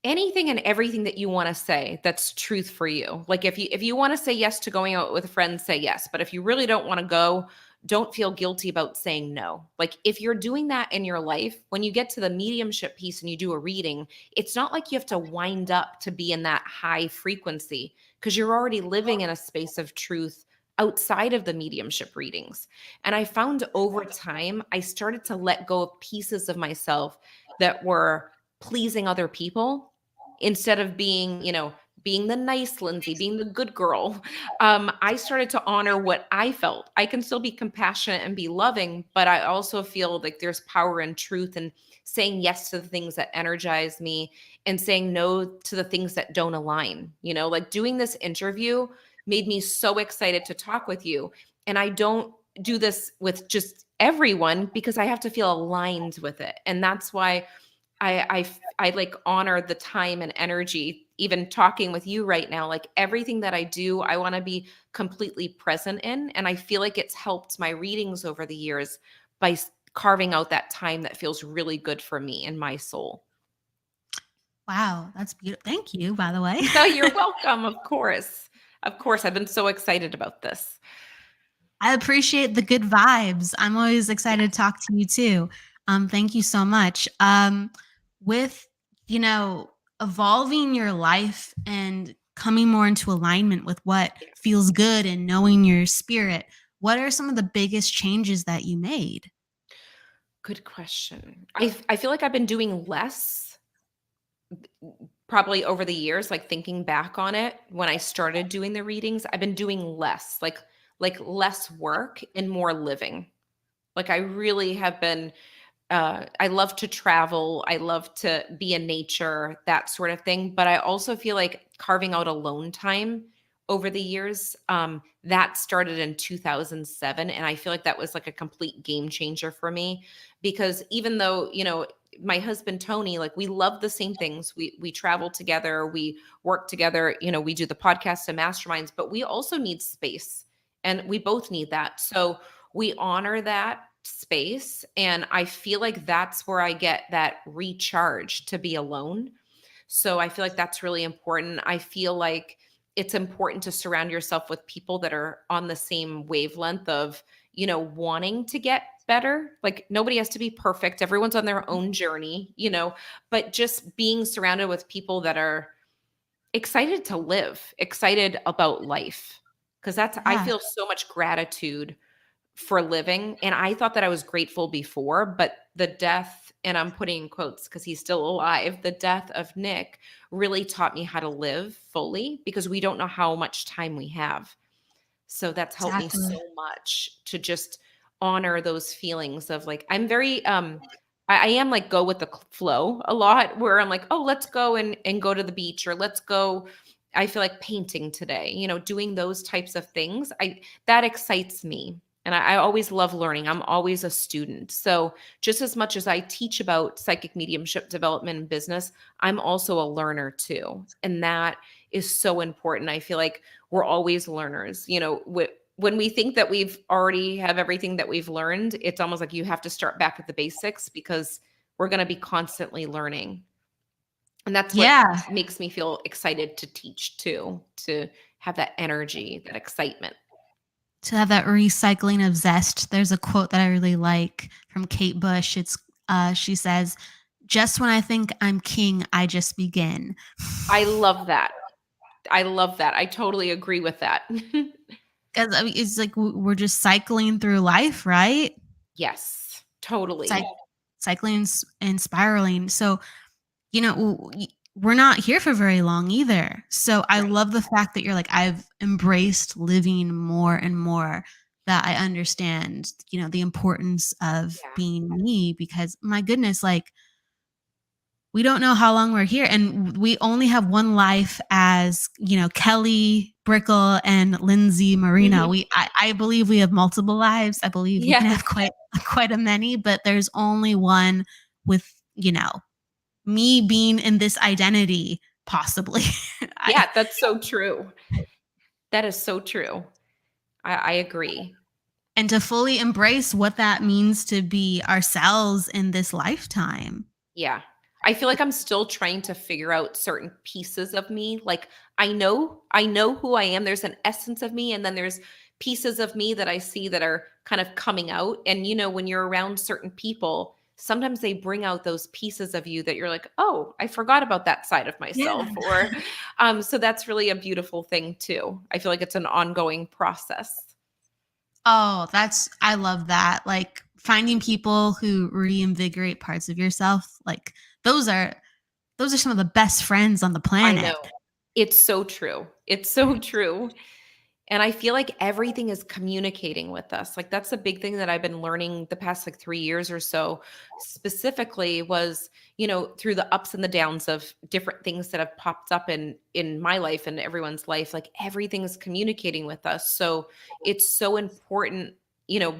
anything and everything that you want to say that's truth for you. Like if you want to say yes to going out with a friend, say yes. But if you really don't want to go, don't feel guilty about saying no. Like if you're doing that in your life, when you get to the mediumship piece and you do a reading, it's not like you have to wind up to be in that high frequency because you're already living in a space of truth outside of the mediumship readings. And I found over time, I started to let go of pieces of myself that were pleasing other people instead of being the nice Lindsay, being the good girl. I started to honor what I felt. I can still be compassionate and be loving, but I also feel like there's power in truth and saying yes to the things that energize me and saying no to the things that don't align. Like doing this interview made me so excited to talk with you. And I don't do this with just everyone because I have to feel aligned with it. And that's why I like honor the time and energy, even talking with you right now. Like everything that I do, I want to be completely present in. And I feel like it's helped my readings over the years by carving out that time that feels really good for me and my soul. Wow, that's beautiful. Thank you, by the way. No, you're welcome. Of course. Of course. I've been so excited about this. I appreciate the good vibes. I'm always excited to talk to you too. Thank you so much. With, you know, evolving your life and coming more into alignment with what feels good and knowing your spirit, what are some of the biggest changes that you made? Good question. I feel like I've been doing less probably over the years, like thinking back on it. When I started doing the readings, I've been doing less, like less work and more living. Like I really have been I love to travel. I love to be in nature, that sort of thing. But I also feel like carving out alone time over the years, that started in 2007. And I feel like that was like a complete game changer for me because even though, my husband, Tony, like we love the same things. We travel together, we work together, we do the podcast and masterminds, but we also need space and we both need that. So we honor that space. And I feel like that's where I get that recharge to be alone. So I feel like that's really important. I feel like it's important to surround yourself with people that are on the same wavelength of, wanting to get better. Like nobody has to be perfect. Everyone's on their own journey, but just being surrounded with people that are excited to live, excited about life. Cause I Yeah, feel so much gratitude for living. And I thought that I was grateful before, but the death, and I'm putting in quotes because he's still alive, the death of Nick really taught me how to live fully because we don't know how much time we have. So that's helped me exactly. so much to just honor those feelings of like, I'm very, I am like go with the flow a lot where I'm like, oh, let's go and go to the beach or let's go. I feel like painting today, doing those types of things. That excites me. And I always love learning. I'm always a student. So just as much as I teach about psychic mediumship development and business, I'm also a learner too. And that is so important. I feel like we're always learners. when we think that we've already have everything that we've learned, it's almost like you have to start back at the basics because we're going to be constantly learning. And that's what Yeah. makes me feel excited to teach too, to have that energy, that excitement. To have that recycling of zest. There's a quote that I really like from Kate Bush. She says, "Just when I think I'm king, I just begin." I love that. I love that. I totally agree with that. Because I mean, it's like we're just cycling through life, right? Yes, totally. Cycling and spiraling. So, we're not here for very long either. So I Right. love the fact that you're like, I've embraced living more and more, that I understand, the importance of Yeah. being me, because my goodness, like, we don't know how long we're here, and we only have one life as, Kelly Brickel and Lindsay Marino. I believe we have multiple lives. I believe we can Yeah. have quite a many, but there's only one with, me being in this identity, possibly. Yeah, that's so true. That is so true. I agree. And to fully embrace what that means to be ourselves in this lifetime. Yeah. I feel like I'm still trying to figure out certain pieces of me. Like I know who I am. There's an essence of me and then there's pieces of me that I see that are kind of coming out. And when you're around certain people, sometimes they bring out those pieces of you that you're like, "Oh, I forgot about that side of myself." Yeah. Or so that's really a beautiful thing too. I feel like it's an ongoing process. Oh, I love that. Like, finding people who reinvigorate parts of yourself, like, those are some of the best friends on the I planet. know. It's so true. It's so true. And I feel like everything is communicating with us. Like that's a big thing that I've been learning the past like 3 years or so, specifically was, through the ups and the downs of different things that have popped up in my life and everyone's life, like everything is communicating with us. So it's so important,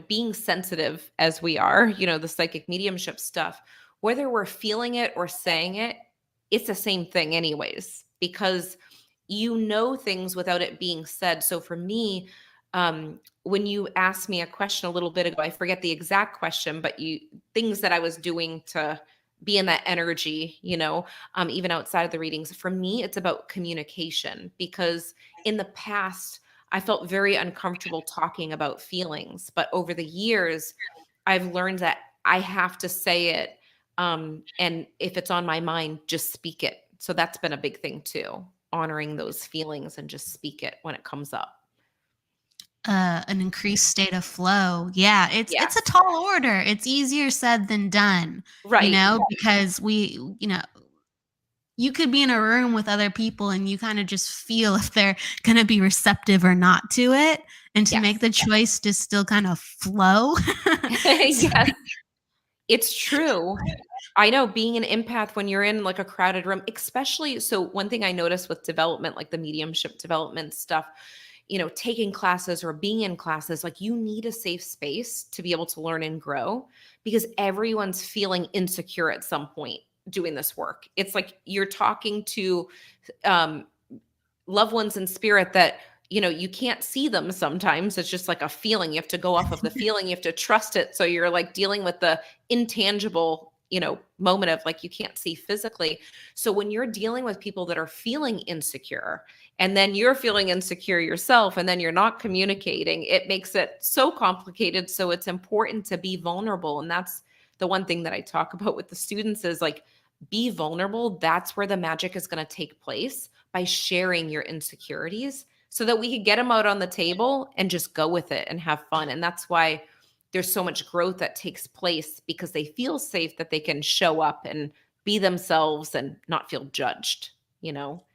being sensitive as we are, the psychic mediumship stuff, whether we're feeling it or saying it, it's the same thing anyways, because things without it being said. So for me, when you asked me a question a little bit ago, I forget the exact question, but things that I was doing to be in that energy, even outside of the readings. For me, it's about communication because in the past, I felt very uncomfortable talking about feelings. But over the years, I've learned that I have to say it. And if it's on my mind, just speak it. So that's been a big thing too, honoring those feelings and just speak it when it comes up. An increased state of flow. Yeah, it's a Yes. tall order. It's easier said than done, Right. because you could be in a room with other people and you kind of just feel if they're going to be receptive or not to it, and to make Yes. the choice to still kind of flow. Yes. It's true. I know being an empath when you're in like a crowded room, especially. So one thing I noticed with development, like the mediumship development stuff, taking classes or being in classes, like you need a safe space to be able to learn and grow because everyone's feeling insecure at some point doing this work. It's like you're talking to um, loved ones in spirit that you can't see them sometimes. It's just like a feeling. You have to go off of the feeling. You have to trust it. So you're like dealing with the intangible moment of like you can't see physically. So when you're dealing with people that are feeling insecure and then you're feeling insecure yourself and then you're not communicating, it makes it so complicated. So it's important to be vulnerable. And that's the one thing that I talk about with the students is like, be vulnerable. That's where the magic is going to take place, by sharing your insecurities so that we could get them out on the table and just go with it and have fun. And that's why there's so much growth that takes place, because they feel safe that they can show up and be themselves and not feel judged.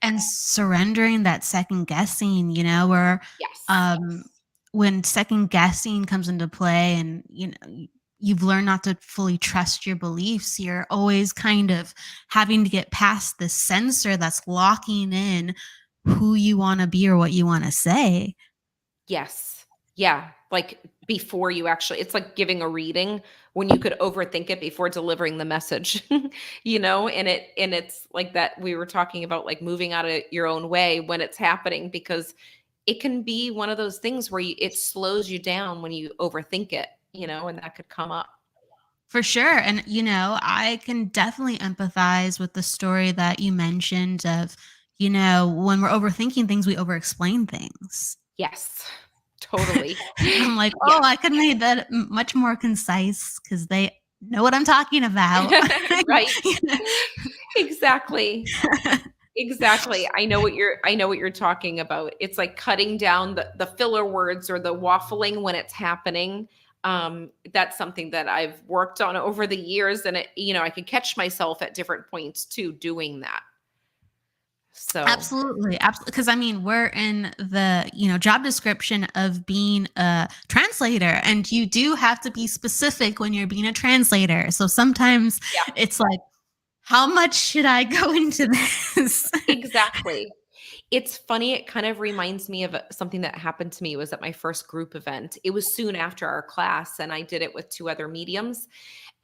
And surrendering that second guessing, where Yes. when second guessing comes into play, and you've learned not to fully trust your beliefs, you're always kind of having to get past the censor that's locking in who you want to be or what you want to say. Yes. Yeah. Like before you actually, it's like giving a reading when you could overthink it before delivering the message, and it's like that we were talking about, like moving out of your own way when it's happening, because it can be one of those things where it slows you down when you overthink it, and that could come up. For sure. And, I can definitely empathize with the story that you mentioned of, when we're overthinking things, we over explain things. Yes, totally. I'm like, Yeah. I could make that much more concise because they know what I'm talking about. Right. Exactly. Exactly. I know what you're talking about. It's like cutting down the filler words or the waffling when it's happening. That's something that I've worked on over the years, and I could catch myself at different points too doing that. So Absolutely. Because we're in the, job description of being a translator, and you do have to be specific when you're being a translator. So sometimes it's like, how much should I go into this? Exactly. It's funny. It kind of reminds me of something that happened to me. It was at my first group event. It was soon after our class, and I did it with 2 other mediums.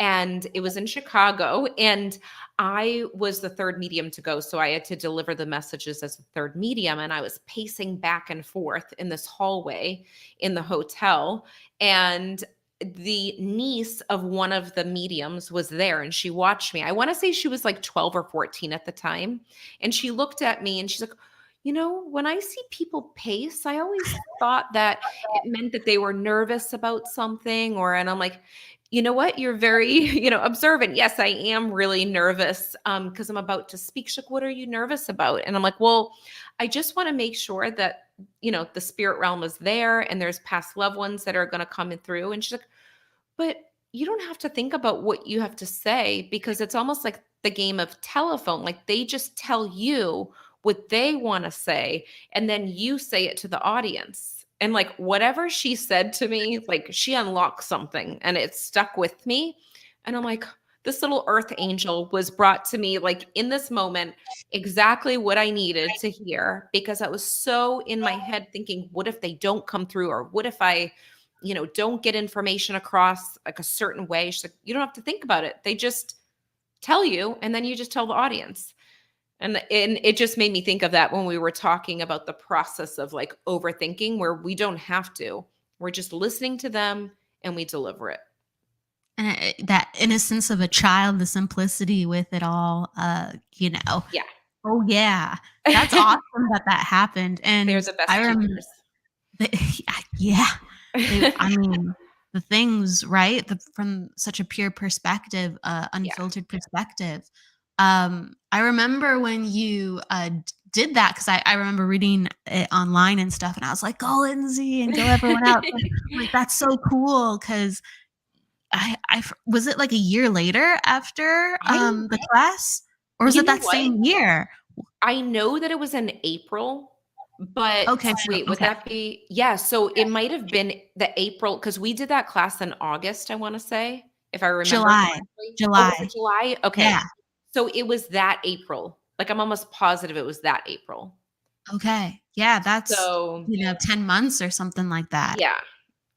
And it was in Chicago, and I was the third medium to go. So I had to deliver the messages as the third medium. And I was pacing back and forth in this hallway in the hotel. And the niece of one of the mediums was there, and she watched me. I want to say she was like 12 or 14 at the time. And she looked at me and she's like, when I see people pace, I always thought that it meant that they were nervous about something, and I'm like, you know what? You're very, observant. Yes, I am really nervous because I'm about to speak. She's like, what are you nervous about? And I'm like, well, I just want to make sure that, the spirit realm is there and there's past loved ones that are going to come in through. And she's like, but you don't have to think about what you have to say, because it's almost like the game of telephone. Like they just tell you what they want to say, and then you say it to the audience. And like whatever she said to me, like she unlocked something and it stuck with me. And I'm like, this little earth angel was brought to me like in this moment, exactly what I needed to hear, because I was so in my head thinking, what if they don't come through? Or what if I, don't get information across like a certain way? She's like, you don't have to think about it. They just tell you, and then you just tell the audience. And it just made me think of that when we were talking about the process of like overthinking, where we don't have to. We're just listening to them and we deliver it. And that innocence of a child, the simplicity with it all, Yeah. Oh, yeah. That's awesome that happened. And They're the best I remember, teachers. yeah. The things, right? From such a pure perspective, unfiltered perspective. I remember when you did that, because I remember reading it online and stuff, and I was like, go Lindsay and go everyone else. Like, that's so cool, because I was it like a year later after the class, or was it that same year? I know that it was in April, but okay, wait, would that be? Yeah, so it might have been the April, because we did that class in August, I want to say, if I remember correctly. July. Oh, July. Okay. Yeah. So it was that April. Like I'm almost positive it was that April. Okay. Yeah, that's so 10 months or something like that. Yeah.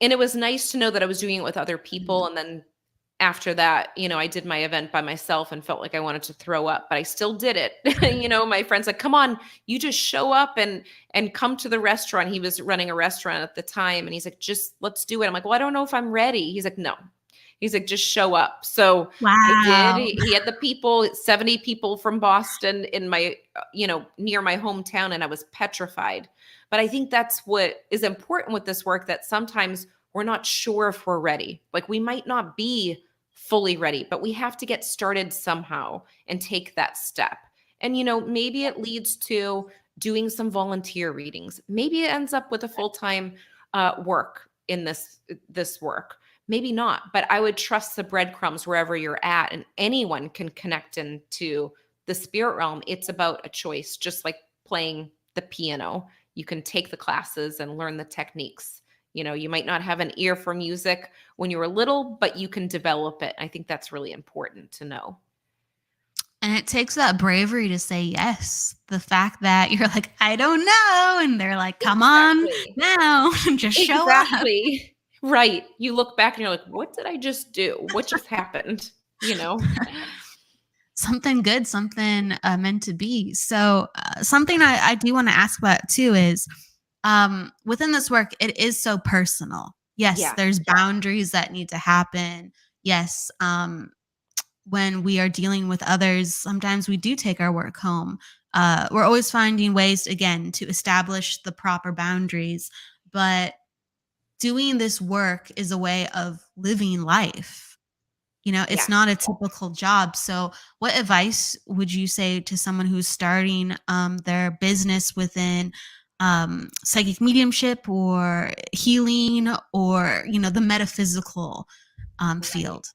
And it was nice to know that I was doing it with other people. And then after that, I did my event by myself and felt like I wanted to throw up, but I still did it. My friend's like, come on, you just show up and come to the restaurant. He was running a restaurant at the time. And he's like, just let's do it. I'm like, well, I don't know if I'm ready. He's like, no. He's like, just show up. So I did. He had the people, 70 people from Boston in my, near my hometown, and I was petrified. But I think that's what is important with this work, that sometimes we're not sure if we're ready. Like we might not be fully ready, but we have to get started somehow and take that step. And, maybe it leads to doing some volunteer readings. Maybe it ends up with a full-time work in this work. Maybe not, but I would trust the breadcrumbs wherever you're at, and anyone can connect into the spirit realm. It's about a choice, just like playing the piano. You can take the classes and learn the techniques. You might not have an ear for music when you were little, but you can develop it. I think that's really important to know. And it takes that bravery to say yes. The fact that you're like, I don't know. And they're like, come on now, just show up. Right. You look back and you're like, what did I just do? What just happened? Something good, something meant to be. So something I do want to ask about too is, within this work, it is so personal. Yes, Yeah. there's boundaries that need to happen. Yes, when we are dealing with others, sometimes we do take our work home. We're always finding ways, again, to establish the proper boundaries. But doing this work is a way of living life. It's Yeah. not a typical job. So, what advice would you say to someone who's starting their business within psychic mediumship or healing or, the metaphysical Right. field?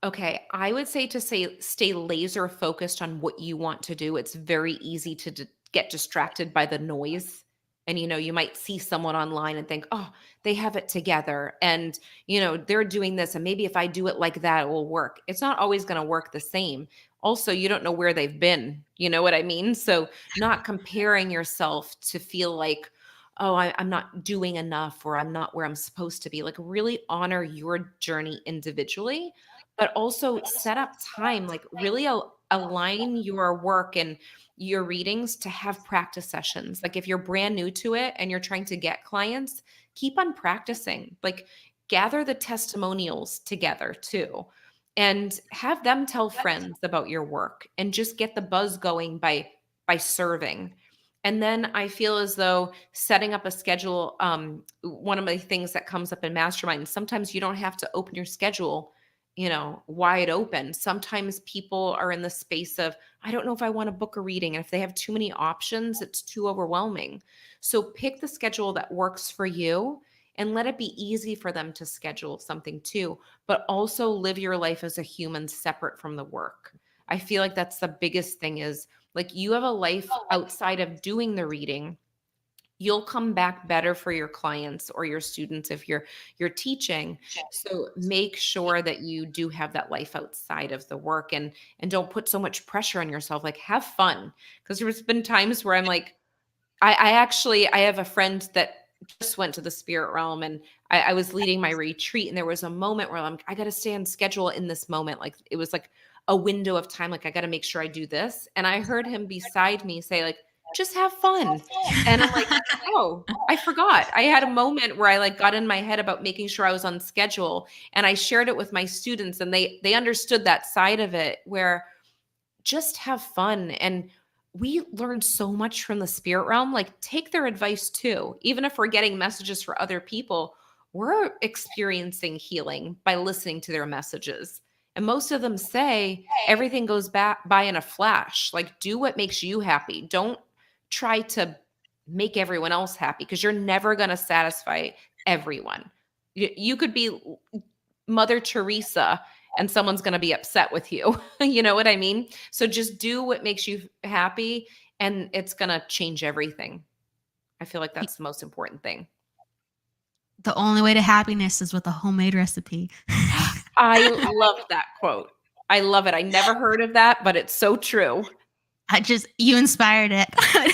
Okay, I would say to say stay laser focused on what you want to do. It's very easy to get distracted by the noise. And you might see someone online and think, "Oh, they have it together." And they're doing this and maybe if I do it like that it will work. It's not always going to work the same. Also, you don't know where they've been. You know what I mean? So, not comparing yourself to feel like, "Oh, I'm not doing enough or I'm not where I'm supposed to be." Like really honor your journey individually, but also set up time, like really align your work and your readings to have practice sessions. Like if you're brand new to it and you're trying to get clients, keep on practicing. Like gather the testimonials together too and have them tell friends about your work and just get the buzz going by serving. And then I feel as though setting up a schedule, one of the things that comes up in mastermind, sometimes you don't have to open your schedule wide open. Sometimes people are in the space of, I don't know if I want to book a reading. And if they have too many options, it's too overwhelming. So pick the schedule that works for you and let it be easy for them to schedule something too, but also live your life as a human separate from the work. I feel like that's the biggest thing is like you have a life outside of doing the reading. You'll come back better for your clients or your students if you're teaching. So make sure that you do have that life outside of the work and don't put so much pressure on yourself. Like have fun. Because there's been times where I'm like, I have a friend that just went to the spirit realm and I was leading my retreat and there was a moment where I got to stay on schedule in this moment. Like it was like a window of time. Like I got to make sure I do this. And I heard him beside me say like, just have fun. And I'm like, oh, I forgot. I had a moment where I like got in my head about making sure I was on schedule and I shared it with my students and they understood that side of it where just have fun. And we learn so much from the spirit realm. Like, take their advice too. Even if we're getting messages for other people, we're experiencing healing by listening to their messages. And most of them say everything goes back by in a flash. Like, do what makes you happy. Don't try to make everyone else happy because you're never going to satisfy everyone. You could be Mother Teresa and someone's going to be upset with you. You know what I mean? So just do what makes you happy and it's going to change everything. I feel like that's the most important thing. The only way to happiness is with a homemade recipe. I love that quote. I love it. I never heard of that, but it's so true. You inspired it.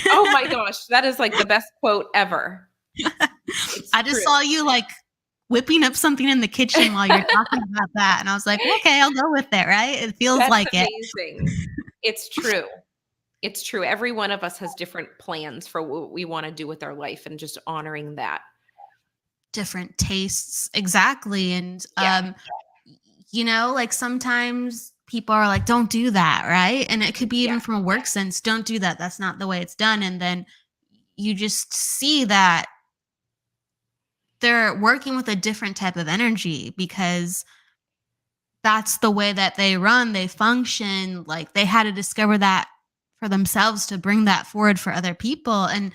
Oh my gosh. That is like the best quote ever. I just saw you like whipping up something in the kitchen while you're talking about that. And I was like, okay, I'll go with it, right? It feels That's like amazing. It's true. It's true. Every one of us has different plans for what we want to do with our life and just honoring that. Different tastes. Exactly. And, Yeah. like sometimes people are like, don't do that, right? And it could be even Yeah. from a work sense, don't do that. That's not the way it's done. And then you just see that they're working with a different type of energy because that's the way that they run, they function. Like they had to discover that for themselves to bring that forward for other people. And,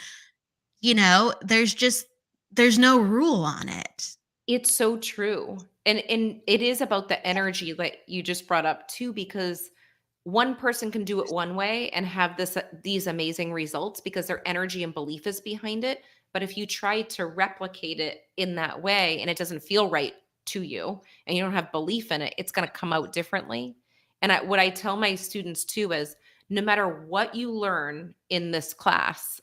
there's no rule on it. It's so true. And it is about the energy that you just brought up too, because one person can do it one way and have these amazing results because their energy and belief is behind it. But if you try to replicate it in that way and it doesn't feel right to you and you don't have belief in it, it's going to come out differently. And what I tell my students too is no matter what you learn in this class,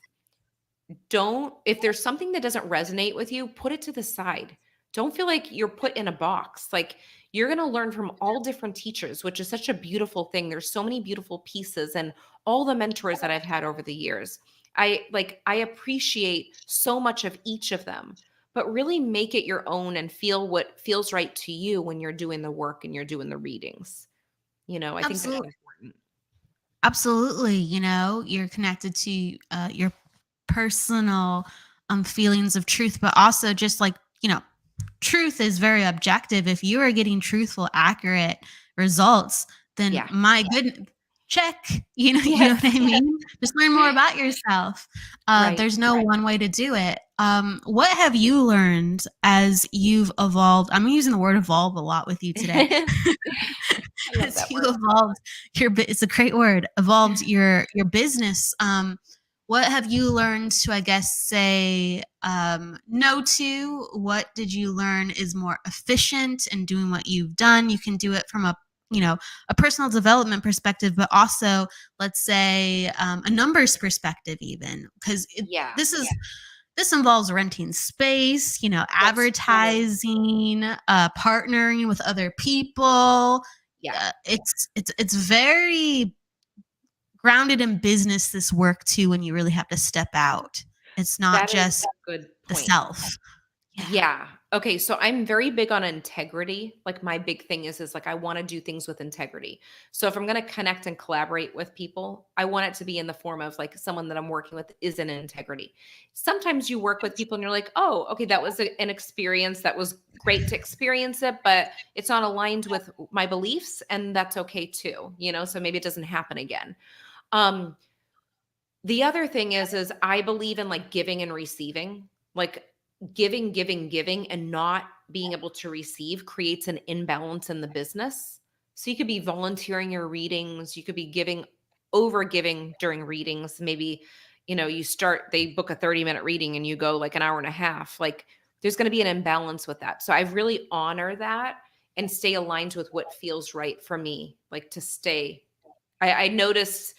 if there's something that doesn't resonate with you, put it to the side. Don't feel like you're put in a box. Like you're going to learn from all different teachers, which is such a beautiful thing. There's so many beautiful pieces and all the mentors that I've had over the years. I appreciate so much of each of them, but really make it your own and feel what feels right to you when you're doing the work and you're doing the readings. I think that's Absolutely. important. Absolutely. You're connected to your personal feelings of truth, but also just like, truth is very objective. If you are getting truthful, accurate results, then Yeah. my good check, you know Yes. what I mean? Just learn more about yourself. Right. There's no one way to do it. What have you learned as you've evolved? I'm using the word evolve a lot with you today. I love As that you word. evolved it's a great word, evolved your business. What have you learned to, I guess, say no to? What did you learn is more efficient in doing what you've done? You can do it from a personal development perspective, but also, let's say, a numbers perspective, even, because Yeah. this involves renting space, That's true. advertising, partnering with other people. Yeah. It's very grounded in business, this work too, when you really have to step out. It's not That is just a good the point. self. Yeah. Yeah. Okay. So I'm very big on integrity. Like my big thing is like I want to do things with integrity. So if I'm going to connect and collaborate with people, I want it to be in the form of like someone that I'm working with is in integrity. Sometimes you work with people and you're like, oh, okay, that was an experience that was great to experience it, but it's not aligned with my beliefs, and that's okay too. So maybe it doesn't happen again. Um, the other thing is I believe in like giving and receiving. Like giving, and not being able to receive creates an imbalance in the business. So you could be volunteering your readings, you could be over giving during readings. Maybe, they book a 30-minute reading and you go like an hour and a half. Like there's going to be an imbalance with that. So I really honor that and stay aligned with what feels right for me, like to stay. I noticed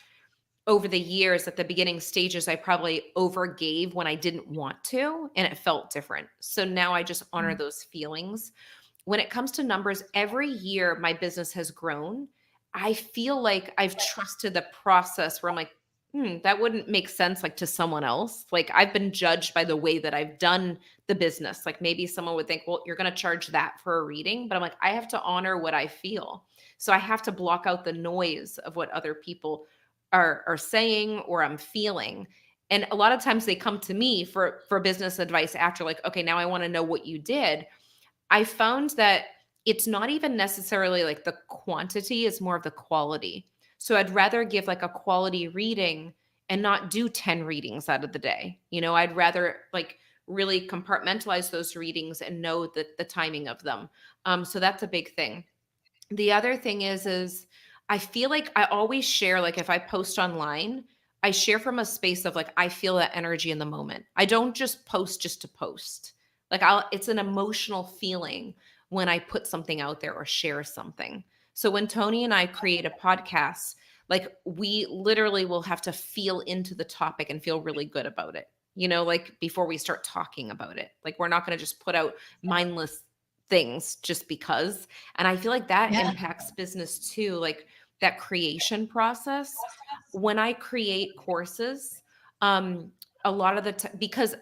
over the years at the beginning stages, I probably overgave when I didn't want to, and it felt different. So now I just honor those feelings. When it comes to numbers, every year my business has grown. I feel like I've trusted the process where I'm like, that wouldn't make sense like to someone else. Like I've been judged by the way that I've done the business. Like maybe someone would think, well, you're going to charge that for a reading. But I'm like, I have to honor what I feel. So I have to block out the noise of what other people are saying or I'm feeling. And a lot of times they come to me for business advice after like, okay, now I want to know what you did. I found that it's not even necessarily like the quantity, is more of the quality. So I'd rather give like a quality reading and not do 10 readings out of the day. I'd rather like really compartmentalize those readings and know the timing of them. So that's a big thing. The other thing is I feel like I always share, like if I post online, I share from a space of like I feel that energy in the moment. I don't just post just to post. Like it's an emotional feeling when I put something out there or share something. So when Tony and I create a podcast, like we literally will have to feel into the topic and feel really good about it. Like before we start talking about it. Like we're not going to just put out mindless things just because. And I feel like that Yeah. impacts business too, like that creation process. When I create courses, a lot of the time, because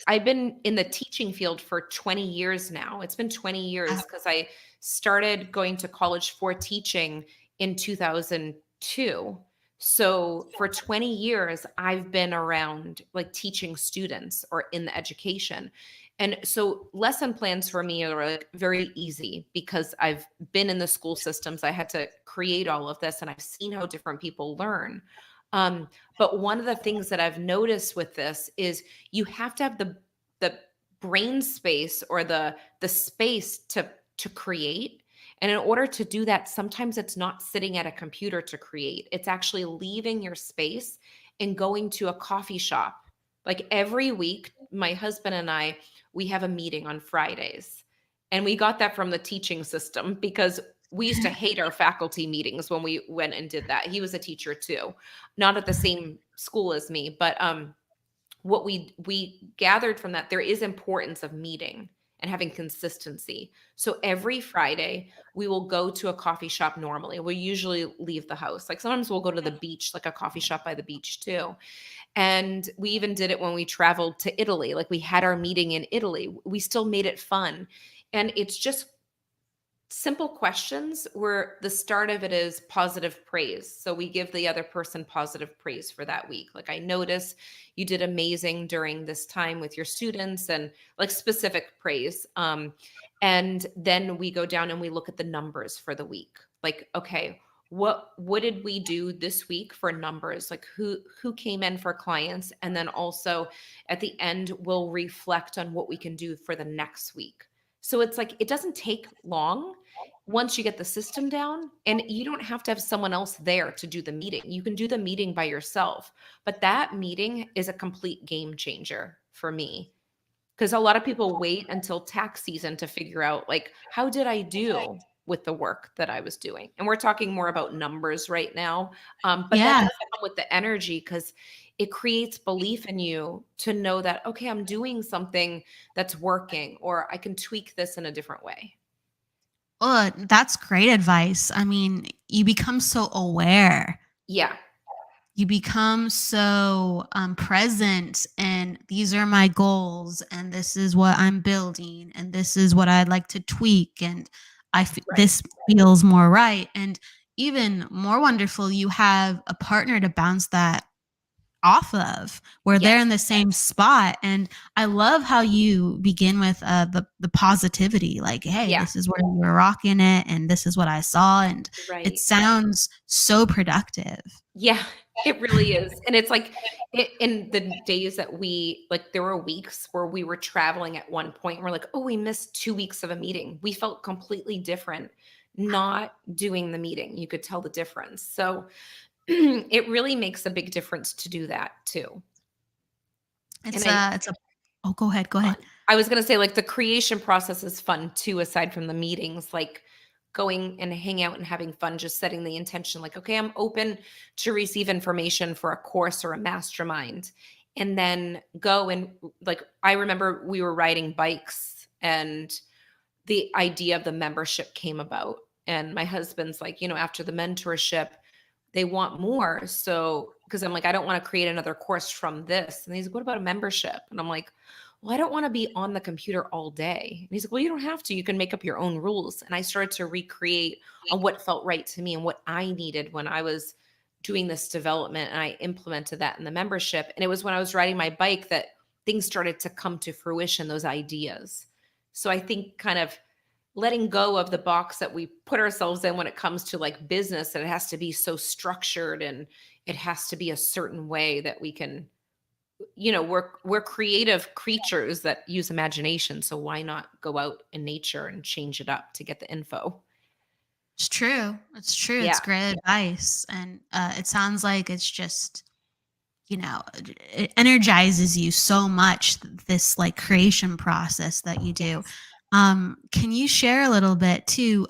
I've been in the teaching field for 20 years now. It's been 20 years because I started going to college for teaching in 2002. So for 20 years, I've been around like teaching students or in the education. And so lesson plans for me are like very easy because I've been in the school systems. I had to create all of this and I've seen how different people learn. But one of the things that I've noticed with this is you have to have the brain space or the space to create. And in order to do that, sometimes it's not sitting at a computer to create. It's actually leaving your space and going to a coffee shop. Like every week, my husband and I, we have a meeting on Fridays. And we got that from the teaching system because we used to hate our faculty meetings when we went and did that. He was a teacher too, not at the same school as me, but what we gathered from that, there is importance of meeting and having consistency. So every Friday, we will go to a coffee shop normally. We usually leave the house. Like sometimes we'll go to the beach, like a coffee shop by the beach too. And we even did it when we traveled to Italy. Like we had our meeting in Italy. We still made it fun. And it's just simple questions where the start of it is positive praise. So we give the other person positive praise for that week. Like, I notice you did amazing during this time with your students, and like specific praise. And then we go down and we look at the numbers for the week. Like, okay, what did we do this week for numbers? Like who came in for clients? And then also at the end, we'll reflect on what we can do for the next week. So it's like, it doesn't take long once you get the system down, and you don't have to have someone else there to do the meeting. You can do the meeting by yourself, but that meeting is a complete game changer for me, because a lot of people wait until tax season to figure out, like, how did I do with the work that I was doing? And we're talking more about numbers right now. But that Yeah. does come with the energy, because it creates belief in you to know that, okay, I'm doing something that's working, or I can tweak this in a different way. Oh, that's great advice. I mean, you become so aware. Yeah. You become so present, and these are my goals, and this is what I'm building, and this is what I'd like to tweak, and Right. this feels more right. And even more wonderful, you have a partner to bounce that off of, where they're Yes. in the same spot. And I love how you begin with the positivity, like, hey, Yeah. this is where you're rocking it, and this is what I saw, and it Right. sounds so productive. Yeah, it really is. And it's like, in the days that we, like, there were weeks where we were traveling at one point and we're like, oh, we missed 2 weeks of a meeting. We felt completely different not doing the meeting. You could tell the difference. So it really makes a big difference to do that too. And It's a oh, go ahead, go ahead. I was gonna say, like, the creation process is fun too, aside from the meetings, like going and hang out and having fun, just setting the intention, like, okay, I'm open to receive information for a course or a mastermind. And then go and, like, I remember we were riding bikes and the idea of the membership came about. And my husband's like, after the mentorship, they want more. So, because I'm like, I don't want to create another course from this. And he's like, what about a membership? And I'm like, well, I don't want to be on the computer all day. And he's like, well, you don't have to. You can make up your own rules. And I started to recreate on what felt right to me and what I needed when I was doing this development. And I implemented that in the membership. And it was when I was riding my bike that things started to come to fruition, those ideas. So I think kind of letting go of the box that we put ourselves in when it comes to like business, that it has to be so structured and it has to be a certain way that we can, we're creative creatures that use imagination. So why not go out in nature and change it up to get the info? It's true. It's true. Yeah. It's great advice. And it sounds like it's just, it energizes you so much, this like creation process that you do. Yes. Can you share a little bit too?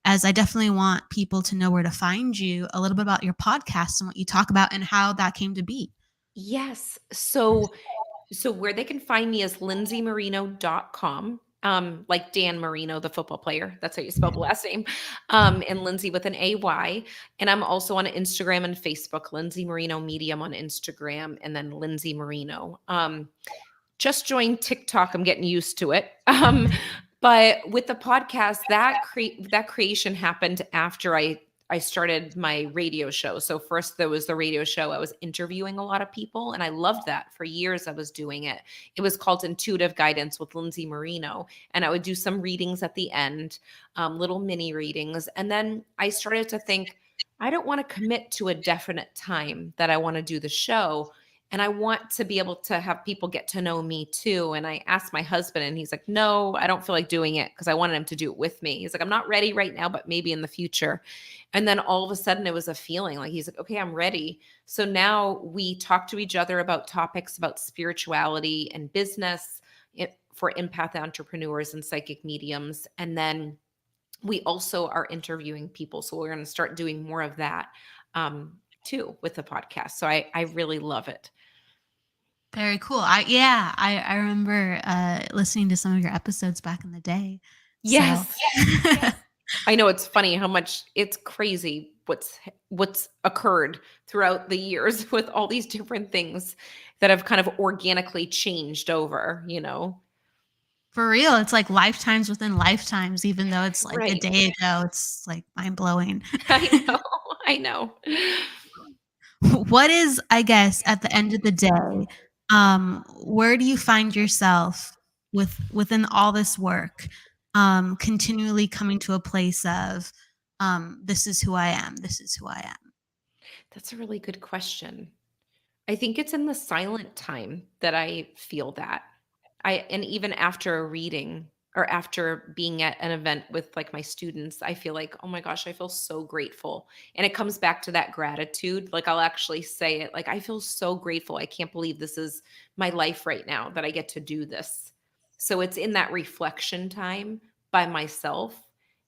As I definitely want people to know where to find you, a little bit about your podcast and what you talk about and how that came to be. Yes. So where they can find me is lindsaymarino.com. Like Dan Marino, the football player. That's how you spell the last name. And Lindsay with an AY. And I'm also on Instagram and Facebook, Lindsay Marino Medium on Instagram, and then Lindsay Marino. Just joined TikTok. I'm getting used to it. But with the podcast, that creation happened after I started my radio show. So first there was the radio show. I was interviewing a lot of people, and I loved that. For years I was doing it. It was called Intuitive Guidance with Lindsay Marino, and I would do some readings at the end, little mini readings. And then I started to think, I don't want to commit to a definite time that I want to do the show. And I want to be able to have people get to know me too. And I asked my husband, and he's like, no, I don't feel like doing it, because I wanted him to do it with me. He's like, I'm not ready right now, but maybe in the future. And then all of a sudden it was a feeling like, he's like, okay, I'm ready. So now we talk to each other about topics about spirituality and business, for empath entrepreneurs and psychic mediums. And then we also are interviewing people. So we're going to start doing more of that too with the podcast. So I really love it. Very cool. I remember listening to some of your episodes back in the day. So Yes. I know it's funny how much it's crazy what's occurred throughout the years with all these different things that have kind of organically changed over, you know? for real, it's like lifetimes within lifetimes, even though it's like a Right. day ago. It's like mind blowing. I know. I know. What is, I guess, at the end of the day, where do you find yourself within all this work, continually coming to a place of, this is who I am, this is who I am. That's a really good question. I think it's in the silent time that I feel that. And even after a reading or after being at an event with like my students, I feel like, oh my gosh, I feel so grateful. And it comes back to that gratitude. Like I'll actually say it like, I feel so grateful. I can't believe this is my life right now that I get to do this. So it's in that reflection time by myself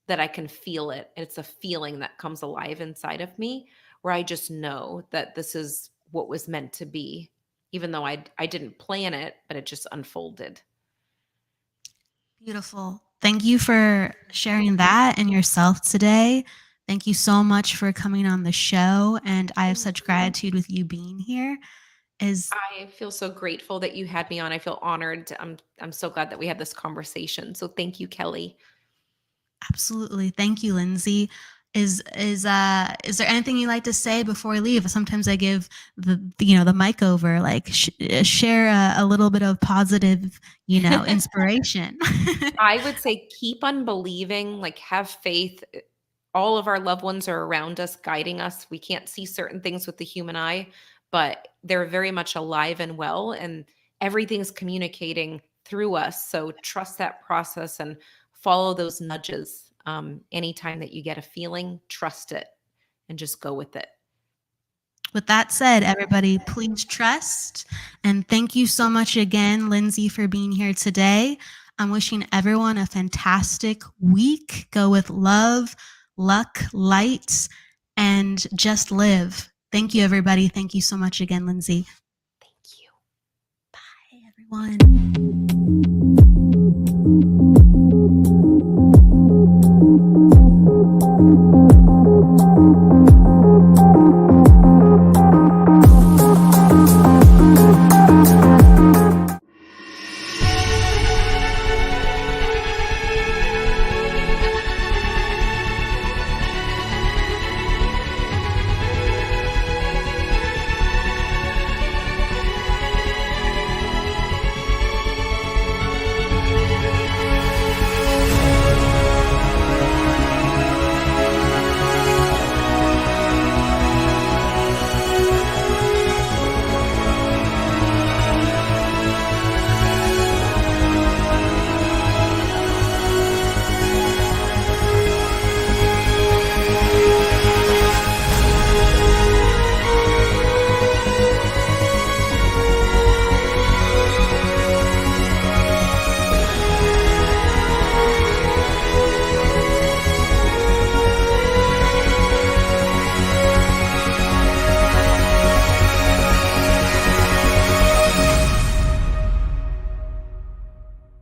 that I can feel it. And it's a feeling that comes alive inside of me where I just know that this is what was meant to be, even though I didn't plan it, but it just unfolded. Beautiful. Thank you for sharing that and yourself today. Thank you so much for coming on the show, and I have Thank such you. gratitude with you being here. Is I feel so grateful that you had me on. I feel honored. I'm so glad that we had this conversation. So thank you, Kelly. Absolutely. Thank you, Lindsay. Is there anything you'd like to say before we leave? Sometimes I give the mic over, like share a little bit of positive, inspiration. I would say keep on believing, like have faith. All of our loved ones are around us, guiding us. We can't see certain things with the human eye, but they're very much alive and well, and everything's communicating through us. So trust that process and follow those nudges. Anytime that you get a feeling, trust it and just go with it. With that said, everybody, please trust. And thank you so much again, Lindsay, for being here today. I'm wishing everyone a fantastic week. Go with love, luck, light, and just live. Thank you, everybody. Thank you so much again, Lindsay. Thank you. Bye, everyone.